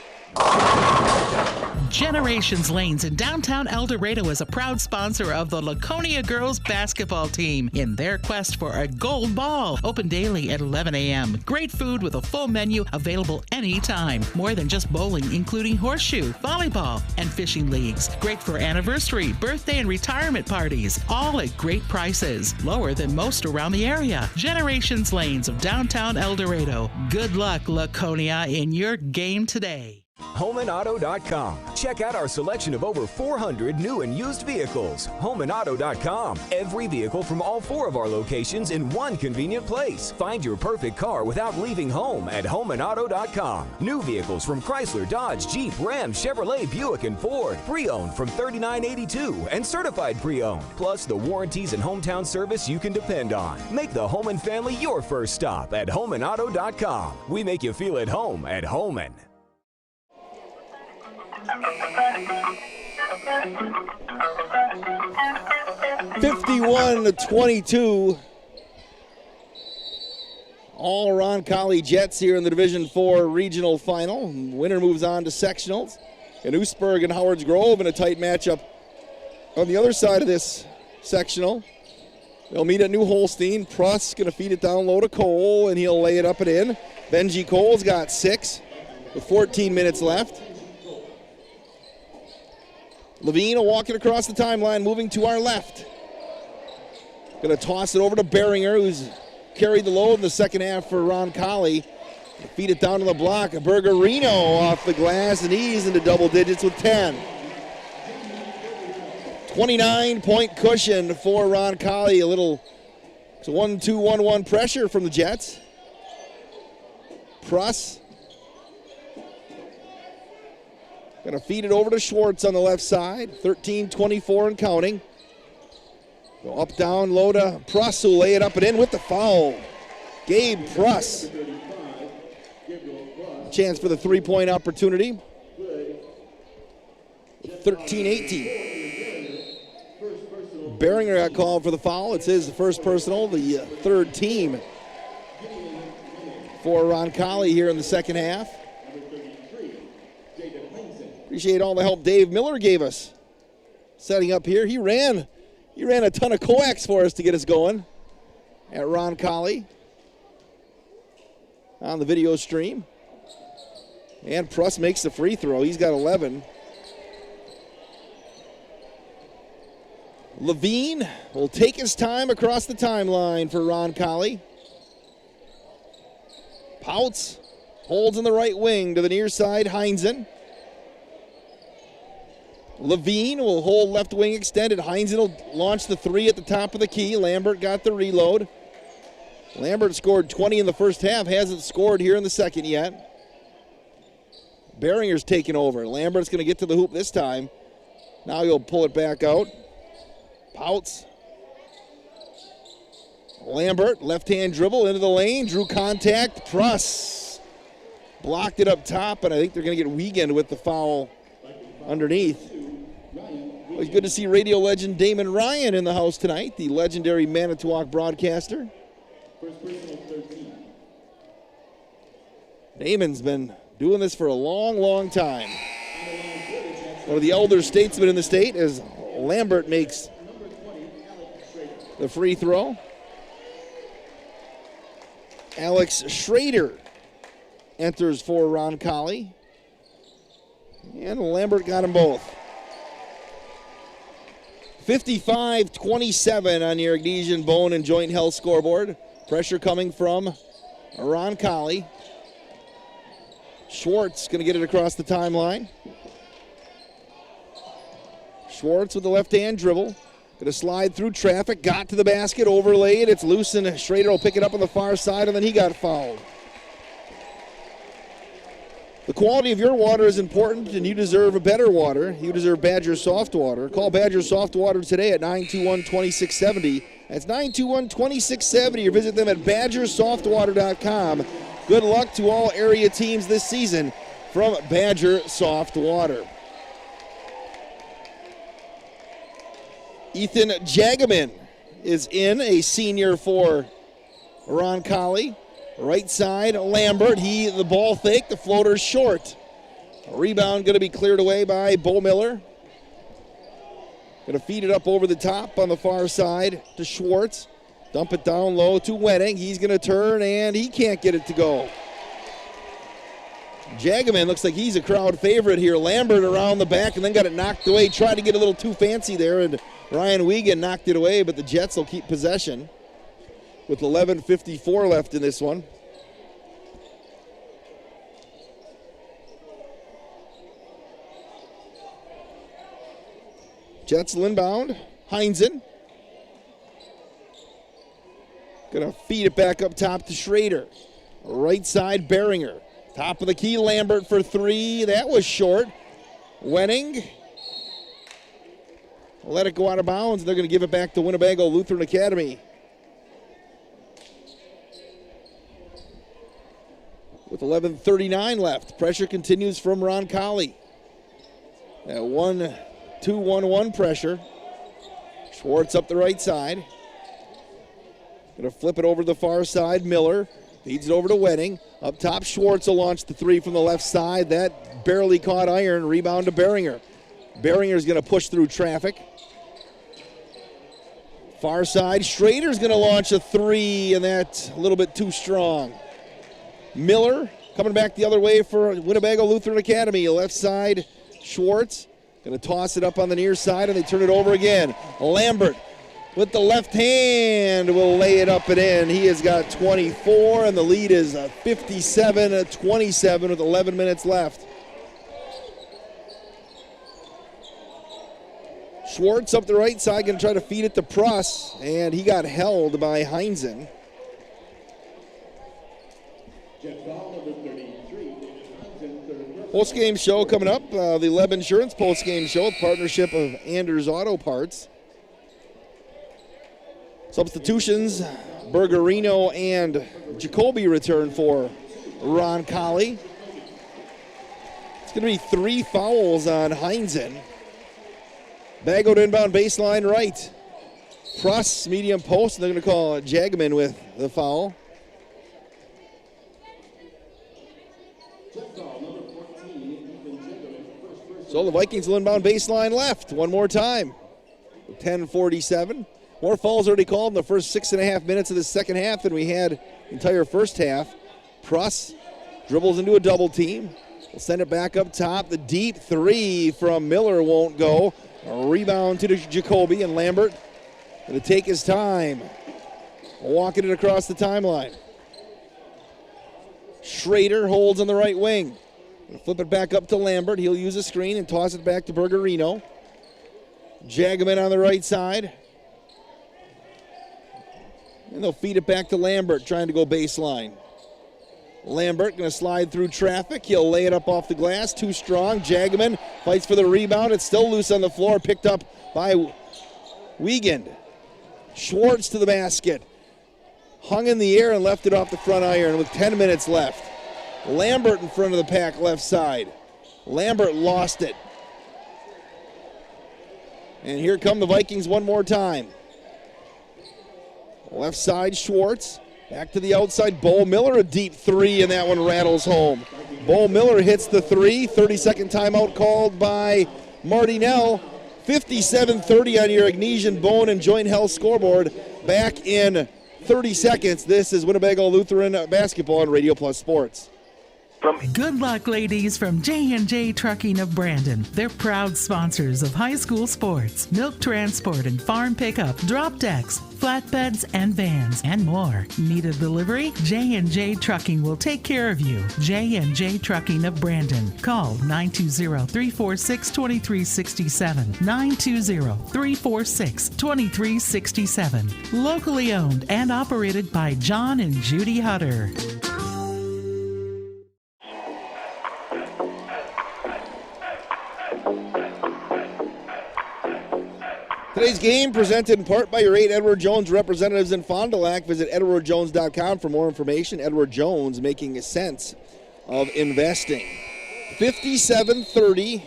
Generations Lanes in downtown El Dorado is a proud sponsor of the Laconia girls basketball team in their quest for a gold ball. Open daily at 11 a.m. Great food with a full menu available anytime. More than just bowling, including horseshoe, volleyball, and fishing leagues. Great for anniversary, birthday, and retirement parties. All at great prices. Lower than most around the area. Generations Lanes of downtown El Dorado. Good luck, Laconia, in your game today. HomeandAuto.com. Check out our selection of over 400 new and used vehicles. HomeandAuto.com. Every vehicle from all 4 of our locations in one convenient place. Find your perfect car without leaving home at HomeandAuto.com. New vehicles from Chrysler, Dodge, Jeep, Ram, Chevrolet, Buick, and Ford. Pre-owned from $39.82 and certified pre-owned. Plus the warranties and hometown service you can depend on. Make the Homan family your first stop at HomeandAuto.com. We make you feel at home at Homan. 51-22. All Roncalli Jets here in the Division IV regional final. Winner moves on to sectionals. And Oostburg and Howards Grove in a tight matchup on the other side of this sectional. They'll meet at New Holstein. Pruss going to feed it down low to Cole, and he'll lay it up and in. Benji Cole's got 6 with 14 minutes left. Levine will walk it across the timeline, moving to our left. Going to toss it over to Beringer, who's carried the load in the second half for Roncalli. Feed it down to the block. Bergerino off the glass, and he's into double digits with 10. 29-point cushion for Roncalli. It's a 1-2-1-1 pressure from the Jets. Pruss. Going to feed it over to Schwartz on the left side. 13-24 and counting. Go up, down, low to Pruss, who'll lay it up and in with the foul. Gabe Pruss. Chance for the three-point opportunity. 13-18. Beringer got called for the foul. It's his first personal, the third team for Roncalli here in the second half. Appreciate all the help Dave Miller gave us setting up here. He ran a ton of coax for us to get us going at Roncalli on the video stream. And Pruss makes the free throw. He's got 11. Levine will take his time across the timeline for Roncalli. Pouts holds in the right wing to the near side, Heinzen. Levine will hold left wing extended. Heinzen will launch the three at the top of the key. Lambert got the reload. Lambert scored 20 in the first half, hasn't scored here in the second yet. Beringer's taking over. Lambert's going to get to the hoop this time. Now he'll pull it back out. Pouts. Lambert, left-hand dribble into the lane. Drew contact. Pruss blocked it up top, and I think they're going to get Wiegand with the foul underneath. It's good to see radio legend Damon Ryan in the house tonight, the legendary Manitowoc broadcaster. Damon's been doing this for a long, long time. One of the elder statesmen in the state as Lambert makes the free throw. Alex Schrader enters for Roncalli. And Lambert got them both. 55-27 on your Ignesian Bone and Joint Health scoreboard. Pressure coming from Roncalli. Schwartz going to get it across the timeline. Schwartz with the left-hand dribble. Going to slide through traffic. Got to the basket, overlaid. It's loose, and Schrader will pick it up on the far side, and then he got fouled. The quality of your water is important, and you deserve a better water. You deserve Badger Soft Water. Call Badger Soft Water today at 921-2670. That's 921-2670, or visit them at badgersoftwater.com. Good luck to all area teams this season from Badger Soft Water. Ethan Jagaman is in, a senior for Roncalli. Right side, Lambert. The ball fake, the floater short. A rebound going to be cleared away by Bo Miller. Going to feed it up over the top on the far side to Schwartz. Dump it down low to Wenning. He's going to turn, and he can't get it to go. Jagaman looks like he's a crowd favorite here. Lambert around the back and then got it knocked away. Tried to get a little too fancy there, and Ryan Wiegand knocked it away, but the Jets will keep possession with 11:54 left in this one. Jetzel inbound. Heinzen. Gonna feed it back up top to Schrader. Right side, Beringer. Top of the key, Lambert for three. That was short. Wenning. Let it go out of bounds. They're gonna give it back to Winnebago Lutheran Academy. With 11:39 left. Pressure continues from Roncalli. That 1-2-1-1 pressure. Schwartz up the right side. Going to flip it over to the far side. Miller feeds it over to Wenning. Up top, Schwartz will launch the three from the left side. That barely caught iron. Rebound to Beringer. Beringer's going to push through traffic. Far side, Schrader's going to launch a three, and that's a little bit too strong. Miller coming back the other way for Winnebago Lutheran Academy. Left side, Schwartz. Going to toss it up on the near side, and they turn it over again. Lambert with the left hand will lay it up and in. He has got 24, and the lead is 57-27 with 11 minutes left. Schwartz up the right side, going to try to feed it to Pruss, and he got held by Heinzen. Postgame show coming up, the Leb Insurance postgame show, partnership of Anders Auto Parts. Substitutions, Bergerino and Jacoby return for Roncalli. It's going to be 3 fouls on Heinzen. Bago to inbound baseline right. Pruss, medium post, and they're going to call Jagman with the foul. So the Vikings will inbound baseline left one more time. 10:47. More fouls already called in the first 6.5 minutes of the second half than we had entire first half. Pruss dribbles into a double team. We'll send it back up top. The deep three from Miller won't go. A rebound to Jacoby, and Lambert going to take his time. Walking it across the timeline. Schrader holds on the right wing. Flip it back up to Lambert. He'll use a screen and toss it back to Bergerino. Jagman on the right side. And they'll feed it back to Lambert, trying to go baseline. Lambert going to slide through traffic. He'll lay it up off the glass. Too strong. Jagman fights for the rebound. It's still loose on the floor. Picked up by Wiegand. Schwartz to the basket. Hung in the air and left it off the front iron with 10 minutes left. Lambert in front of the pack left side. Lambert lost it. And here come the Vikings one more time. Left side, Schwartz. Back to the outside, Bo Miller, a deep three, and that one rattles home. Bo Miller hits the three. 30-second timeout called by Martinell. 57-30 on your Ignesian Bone and Joint Health scoreboard. Back in 30 seconds. This is Winnebago Lutheran basketball on Radio Plus Sports. Good luck, ladies, from J&J Trucking of Brandon. They're proud sponsors of high school sports, milk transport and farm pickup, drop decks, flatbeds and vans, and more. Need a delivery? J&J Trucking will take care of you. J&J Trucking of Brandon. Call 920-346-2367. 920-346-2367. Locally owned and operated by John and Judy Hutter. Today's game presented in part by your 8 Edward Jones representatives in Fond du Lac. Visit edwardjones.com for more information. Edward Jones, making sense of investing. 57-30.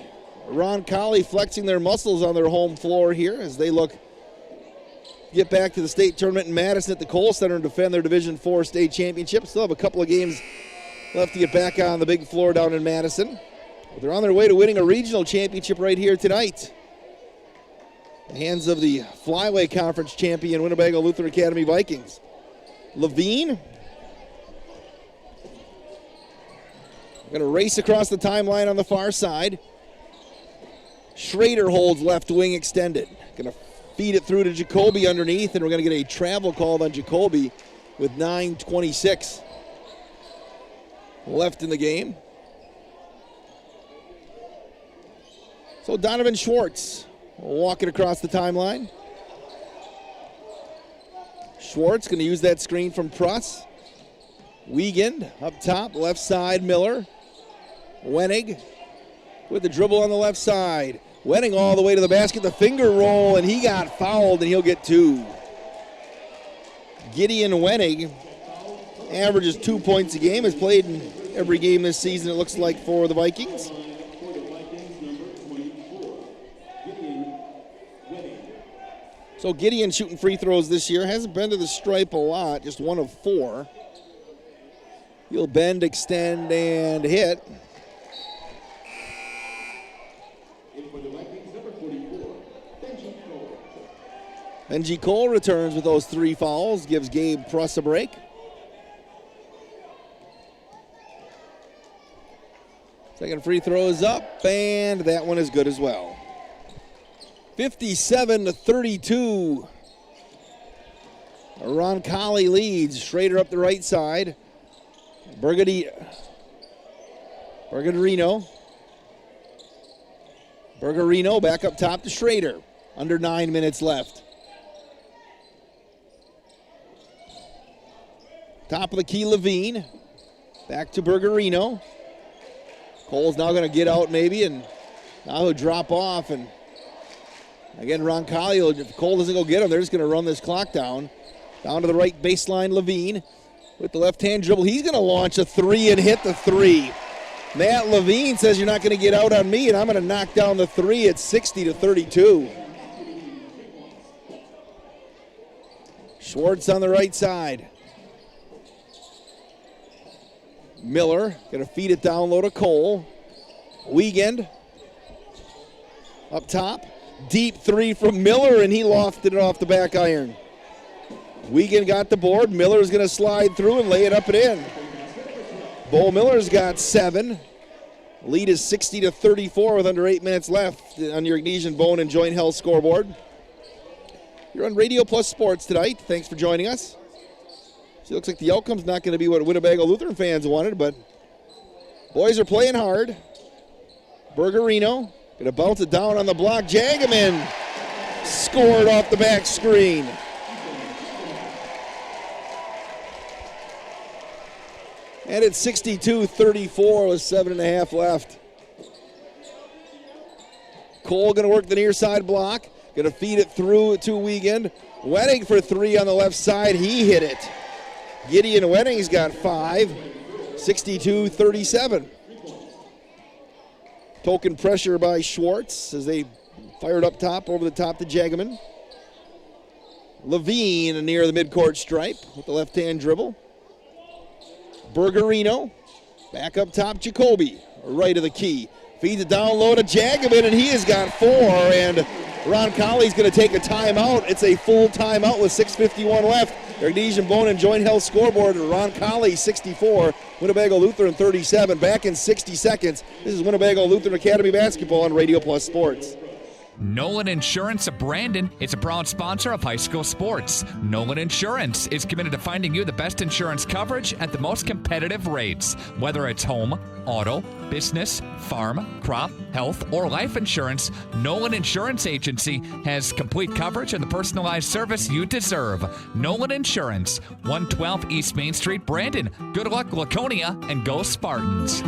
Roncalli flexing their muscles on their home floor here as they look get back to the state tournament in Madison at the Kohl Center and defend their Division IV state championship. Still have a couple of games left to get back on the big floor down in Madison. But they're on their way to winning a regional championship right here tonight. The hands of the Flyway Conference champion Winnebago Lutheran Academy Vikings. Levine going to race across the timeline on the far side. Schrader holds left wing extended. Going to feed it through to Jacoby underneath, and we're going to get a travel called on Jacoby with 9:26 left in the game. So Donovan Schwartz walking across the timeline. Schwartz going to use that screen from Pruss. Wiegand up top, left side, Miller. Wenig with the dribble on the left side. Wenig all the way to the basket, the finger roll, and he got fouled, and he'll get 2. Gideon Wenig averages 2 points a game, has played in every game this season, it looks like, for the Vikings. So Gideon shooting free throws this year. Hasn't been to the stripe a lot, just 1 of 4. He'll bend, extend, and hit. Benji Cole returns with those 3 fouls, gives Gabe Pruss a break. Second free throw is up, and that one is good as well. 57-32. Roncalli leads. Schrader up the right side. Bergerino back up top to Schrader. Under 9 minutes left. Top of the key, Levine. Back to Bergerino. Cole's now going to get out maybe, and now he'll drop off. And again, Roncalli, if Cole doesn't go get him, they're just going to run this clock down. Down to the right baseline, Levine with the left-hand dribble. He's going to launch a 3 and hit the 3. Matt Levine says you're not going to get out on me, and I'm going to knock down the 3 at 60-32. Schwartz on the right side. Miller going to feed it down low to Cole. Wiegand up top. Deep 3 from Miller, and he lofted it off the back iron. Wiegand got the board. Miller's going to slide through and lay it up and in. Bo Miller's got 7. Lead is 60-34 with under 8 minutes left on your Ignesian Bone and Joint Health scoreboard. You're on Radio Plus Sports tonight. Thanks for joining us. So it looks like the outcome's not going to be what Winnebago Lutheran fans wanted, but boys are playing hard. Bergerino going to bounce it down on the block. Jagaman scored off the back screen. And it's 62-34 with 7.5 left. Cole going to work the near side block. Going to feed it through to Wiegand. Wenig for 3 on the left side. He hit it. Gideon Wenig's got 5. 62-37. Token pressure by Schwartz as they fired up top, over the top to Jagaman. Levine near the midcourt stripe with the left-hand dribble. Bergerino, back up top, Jacoby, right of the key. Feeds it down low to Jagaman, and he has got 4, and Roncalli's going to take a timeout. It's a full timeout with 6:51 left. Ignesian Bone and Joint Health scoreboard, Roncalli 64, Winnebago Lutheran 37. Back in 60 seconds. This is Winnebago Lutheran Academy basketball on Radio Plus Sports. Nolan Insurance of Brandon is a proud sponsor of high school sports. Nolan Insurance is committed to finding you the best insurance coverage at the most competitive rates. Whether it's home, auto, business, farm, crop, health, or life insurance, Nolan Insurance Agency has complete coverage and the personalized service you deserve. Nolan Insurance, 112 East Main Street, Brandon. Good luck, Laconia, and go Spartans.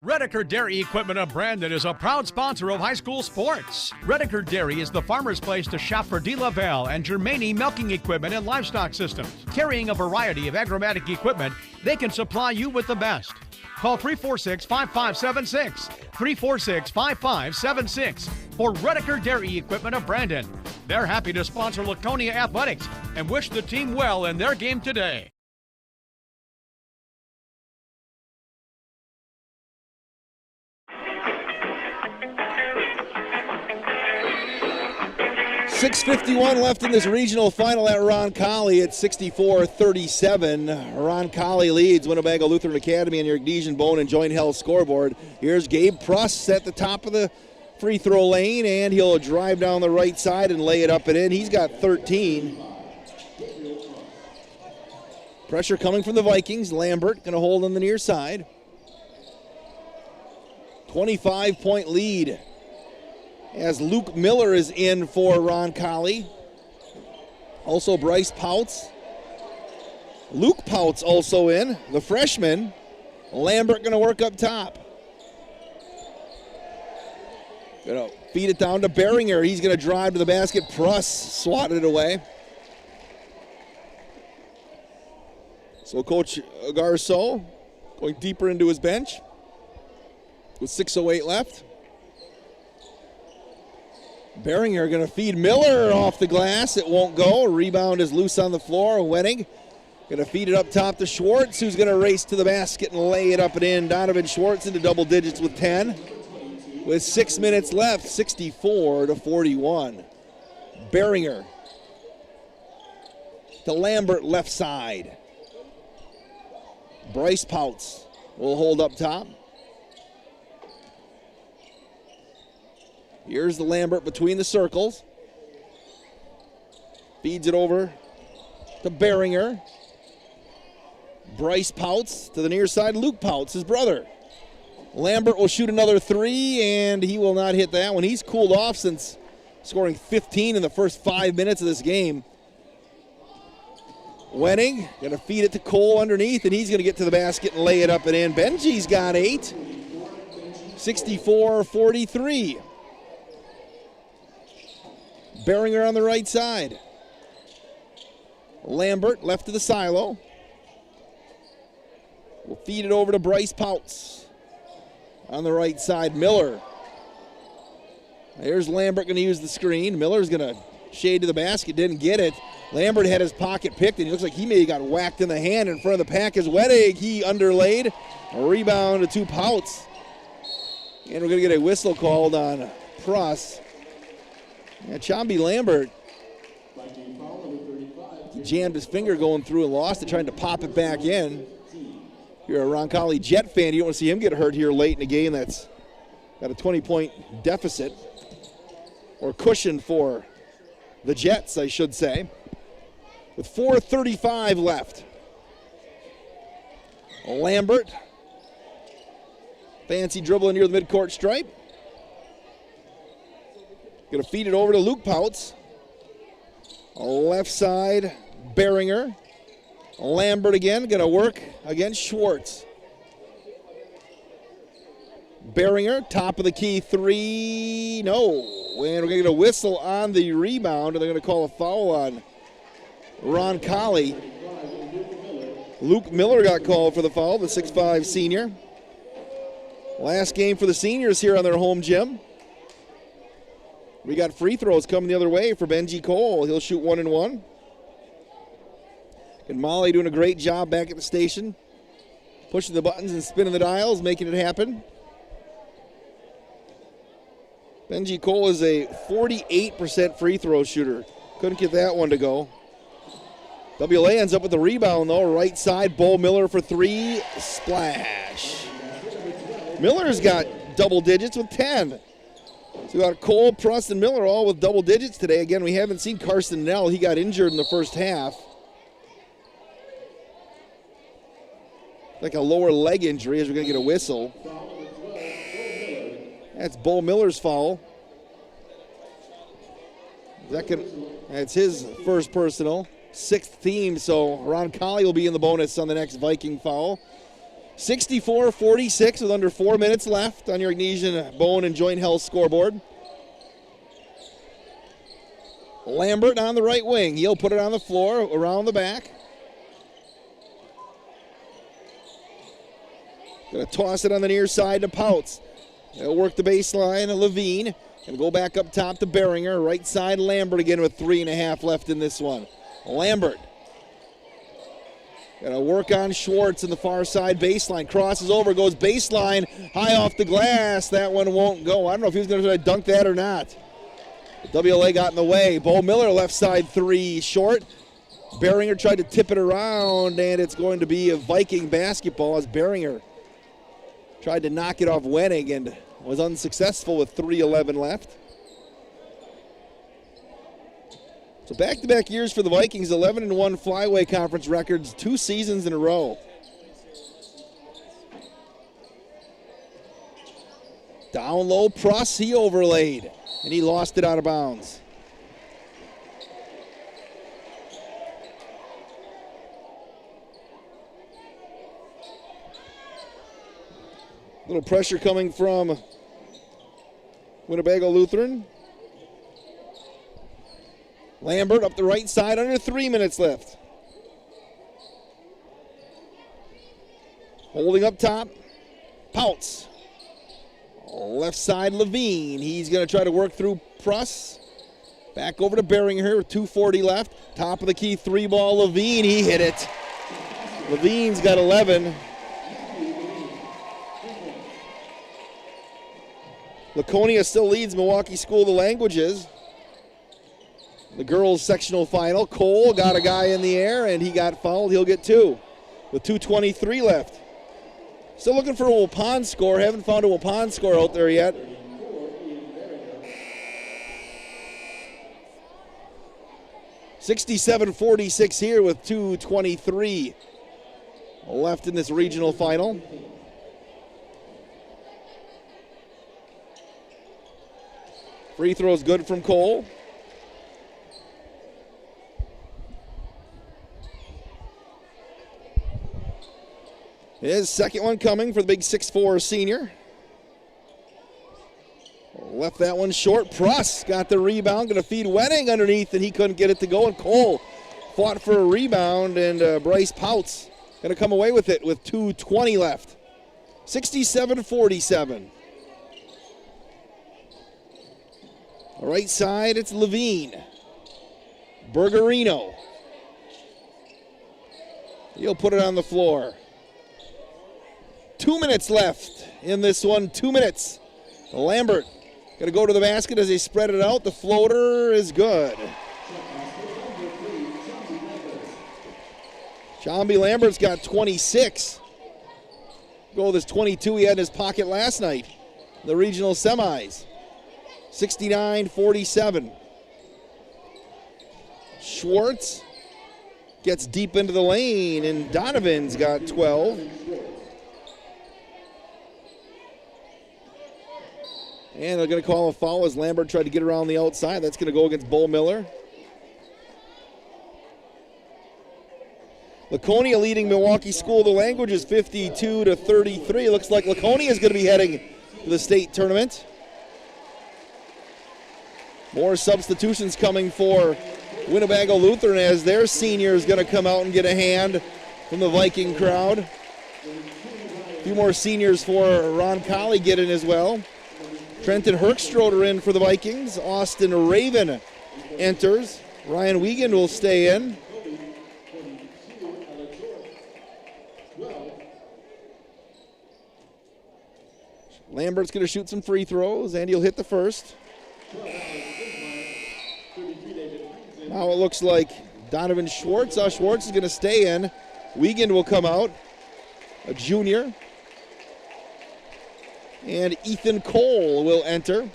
Redeker Dairy Equipment of Brandon is a proud sponsor of high school sports. Redeker Dairy is the farmer's place to shop for DeLaval and Germany milking equipment and livestock systems. Carrying a variety of agromatic equipment, they can supply you with the best. Call 346-5576, 346-5576 for Redeker Dairy Equipment of Brandon. They're happy to sponsor Laconia Athletics and wish the team well in their game today. 6:51 left in this regional final at Roncalli at 64-37. Roncalli leads Winnebago Lutheran Academy and your Ignesian Bone and Joint Health scoreboard. Here's Gabe Pruss at the top of the free throw lane, and he'll drive down the right side and lay it up and in. He's got 13. Pressure coming from the Vikings. Lambert going to hold on the near side. 25-point lead as Luke Miller is in for Roncalli. Also Bryce Pouts. Luke Pouts also in, the freshman. Lambert going to work up top. Going to feed it down to Beringer. He's going to drive to the basket. Pruss swatted it away. So Coach Garceau going deeper into his bench with 6:08 left. Beringer going to feed Miller off the glass. It won't go. Rebound is loose on the floor. Wenning going to feed it up top to Schwartz, who's going to race to the basket and lay it up and in. Donovan Schwartz into double digits with 10. With 6 minutes left, 64-41. Beringer to Lambert, left side. Bryce Pouts will hold up top. Here's the Lambert between the circles. Feeds it over to Beringer. Bryce Pouts to the near side. Luke Pouts, his brother. Lambert will shoot another three, and he will not hit that one. He's cooled off since scoring 15 in the first 5 minutes of this game. Wenning going to feed it to Cole underneath, and he's going to get to the basket and lay it up and in. Benji's got 8. 64-43. Beringer on the right side. Lambert left to the silo. We'll feed it over to Bryce Pouts. On the right side, Miller. There's Lambert going to use the screen. Miller's going to shade to the basket, didn't get it. Lambert had his pocket picked, and he looks like he may have got whacked in the hand in front of the pack. His Wenning, he underlaid. A rebound to Pouts. And we're going to get a whistle called on Pruss. Yeah, Chomby Lambert, he jammed his finger going through and lost it, trying to pop it back in. If you're a Roncalli Jet fan, you don't want to see him get hurt here late in the game. That's got a 20-point deficit, or cushion for the Jets, I should say. With 4:35 left. Lambert, fancy dribbling near the midcourt stripe. Going to feed it over to Luke Pouts. Left side, Beringer. Lambert again, going to work against Schwartz. Beringer, top of the key three, no. And we're going to get a whistle on the rebound, and they're going to call a foul on Roncalli. Luke Miller got called for the foul, the 6'5 senior. Last game for the seniors here on their home gym. We got free throws coming the other way for Benji Cole. He'll shoot 1 and 1. And Molly doing a great job back at the station, pushing the buttons and spinning the dials, making it happen. Benji Cole is a 48% free throw shooter. Couldn't get that one to go. WLA ends up with the rebound, though. Right side, Bo Miller for 3. Splash. Miller's got double digits with 10. So we got Cole, Pruss, and Miller all with double digits today. Again, we haven't seen Carson Nell. He got injured in the first half. Like a lower leg injury, as we're going to get a whistle. That's Bo Miller's foul. That's his first personal. 6th team, so Roncalli will be in the bonus on the next Viking foul. 64-46 with under 4 minutes left on your Ignesian Bone and Joint Health scoreboard. Lambert on the right wing. He'll put it on the floor around the back. Going to toss it on the near side to Pouts. They'll work the baseline. Levine. Going to go back up top to Beringer. Right side, Lambert again with 3.5 left in this one. Lambert. Going to work on Schwartz in the far side baseline. Crosses over, goes baseline. High off the glass. That one won't go. I don't know if he was going to try to dunk that or not. WLA got in the way. Bo Miller left side 3 short. Beringer tried to tip it around, and it's going to be a Viking basketball as Beringer tried to knock it off Wenning and was unsuccessful with 3:11 left. So back-to-back years for the Vikings, 11-1 Flyway Conference records, 2 seasons in a row. Down low, Pruss, he overlaid, and he lost it out of bounds. Little pressure coming from Winnebago Lutheran. Lambert up the right side, under 3 minutes left. Holding up top, Pouts. Left side, Levine. He's going to try to work through Pruss. Back over to Beringer with 2:40 left. Top of the key, 3-ball, Levine. He hit it. Levine's got 11. Laconia still leads Milwaukee School of the Languages. The girls' sectional final. Cole got a guy in the air, and he got fouled. He'll get 2 with 2:23 left. Still looking for a Waupun score. Haven't found a Waupun score out there yet. (67-46) here with 2:23 left in this regional final. Free throw's good from Cole. His second one coming for the big 6'4" senior. Left that one short. Pruss got the rebound, going to feed Wenning underneath, and he couldn't get it to go. And Cole fought for a rebound, and Bryce Pouts going to come away with it with 2:20 left. 67-47. The right side, it's Levine. Bergerino. He'll put it on the floor. 2 minutes left in this one. 2 minutes. Lambert going to go to the basket as they spread it out. The floater is good. Shambi Lambert's got 26. Go with his 22 he had in his pocket last night. The regional semis. 69-47. Schwartz gets deep into the lane, and Donovan's got 12. And they're going to call a foul as Lambert tried to get around the outside. That's going to go against Bo Miller. Laconia leading Milwaukee School of the Languages 52-33. Looks like Laconia is going to be heading to the state tournament. More substitutions coming for Winnebago Lutheran as their senior is going to come out and get a hand from the Viking crowd. A few more seniors for Roncalli get in as well. Trenton Herkstroder in for the Vikings. Austin Raven enters. Ryan Wiegand will stay in. Lambert's going to shoot some free throws, and he'll hit the first. Now it looks like Donovan Schwartz. Schwartz is going to stay in. Wiegand will come out, a junior. And Ethan Cole will enter.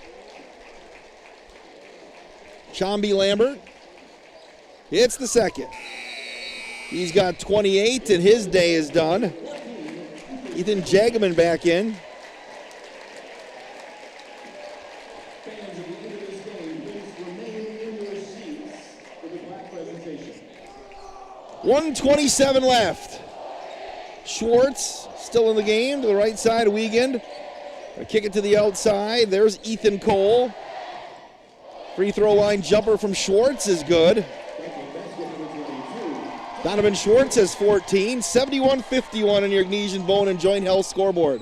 Shambi Lambert hits the second. He's got 28, and his day is done. Ethan Jagaman back in. .127 left. Schwartz still in the game to the right side of Wiegand. Kick it to the outside. There's Ethan Cole. Free throw line jumper from Schwartz is good. Donovan Schwartz has 14. 71-51 on your Ignesian Bone and Joint Health scoreboard.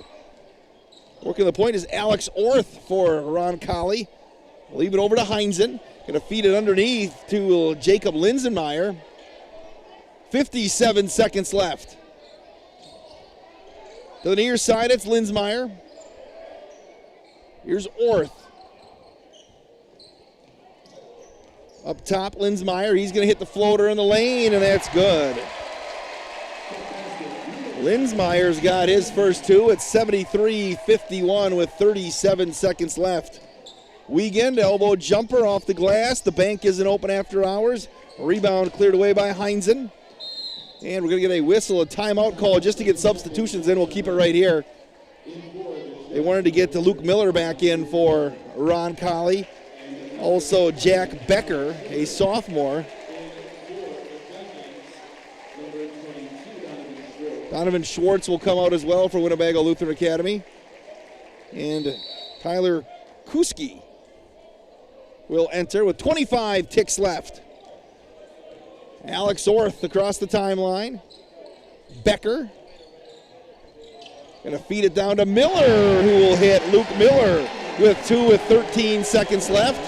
Working the point is Alex Orth for Roncalli. Leave it over to Heinzen. Going to feed it underneath to Jacob Linsenmeyer. 57 seconds left. To the near side, it's Linsenmeyer. Here's Orth. Up top, Linsenmeyer. He's going to hit the floater in the lane, and that's good. Linsenmeyer's got his first two. It's 73-51 with 37 seconds left. Wiegand, elbow jumper off the glass. The bank isn't open after hours. Rebound cleared away by Heinzen. And we're going to get a whistle, a timeout call just to get substitutions in. We'll keep it right here They wanted to get Luke Miller back in for Roncalli. Also Jack Becker, a sophomore. Donovan Schwartz will come out as well for Winnebago Lutheran Academy. And Tyler Kuski will enter with 25 ticks left. Alex Orth across the timeline. Becker. Gonna feed it down to Miller, who will hit Luke Miller with 13 seconds left.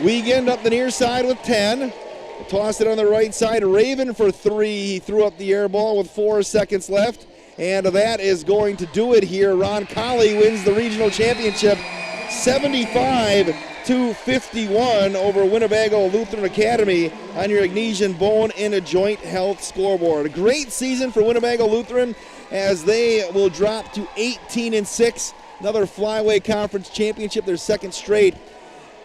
Wiegand up the near side with 10. Tossed it on the right side. Raven for 3. He threw up the air ball with 4 seconds left. And that is going to do it here. Roncalli wins the regional championship 75-51 over Winnebago Lutheran Academy on your Ignesian Bone and a Joint Health scoreboard. A great season for Winnebago Lutheran as they will drop to 18-6. Another Flyway Conference championship, their second straight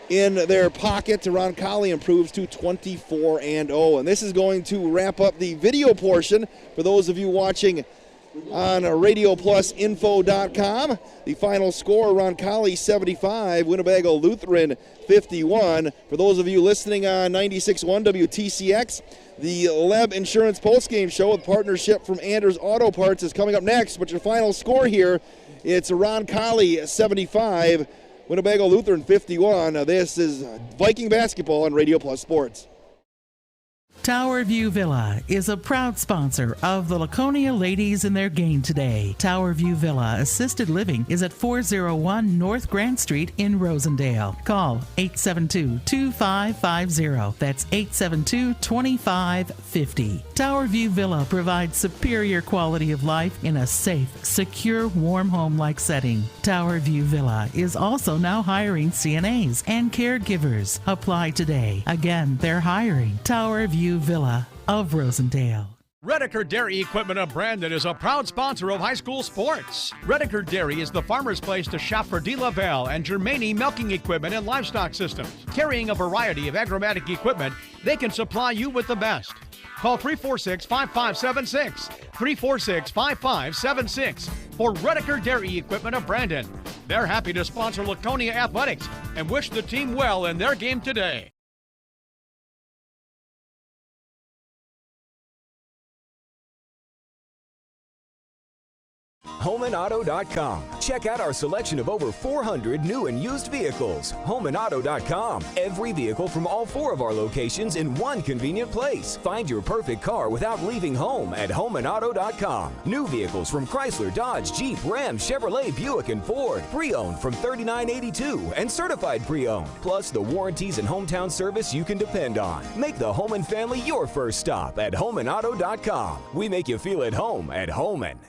in their pocket. Roncalli improves to 24-0. And this is going to wrap up the video portion for those of you watching on RadioPlusInfo.com. The final score, Roncalli 75, Winnebago Lutheran 51. For those of you listening on 96.1 WTCX, the Leb Insurance Postgame Show with partnership from Anders Auto Parts is coming up next. But your final score here, it's Roncalli 75, Winnebago Lutheran 51. This is Viking basketball on Radio Plus Sports. Tower View Villa is a proud sponsor of the Laconia ladies in their game today. Tower View Villa Assisted Living is at 401 North Grand Street in Rosendale. Call 872-2550. That's 872-2550. Tower View Villa provides superior quality of life in a safe, secure, warm home-like setting. Tower View Villa is also now hiring CNAs and caregivers. Apply today. Again, they're hiring. Tower View Villa of Rosendale. Redeker Dairy Equipment of Brandon is a proud sponsor of high school sports. Redeker Dairy is the farmer's place to shop for De La Belle and Germaini milking equipment and livestock systems. Carrying a variety of agromatic equipment, they can supply you with the best. Call 346-5576, 346-5576 for Redeker Dairy Equipment of Brandon. They're happy to sponsor Laconia Athletics and wish the team well in their game today. HomeandAuto.com. Check out our selection of over 400 new and used vehicles. HomeandAuto.com. Every vehicle from all 4 of our locations in one convenient place. Find your perfect car without leaving home at HomeandAuto.com. New vehicles from Chrysler, Dodge, Jeep, Ram, Chevrolet, Buick, and Ford. Pre-owned from $39.82 and certified pre-owned. Plus the warranties and hometown service you can depend on. Make the Home and Family your first stop at HomeandAuto.com. We make you feel at home at Homan.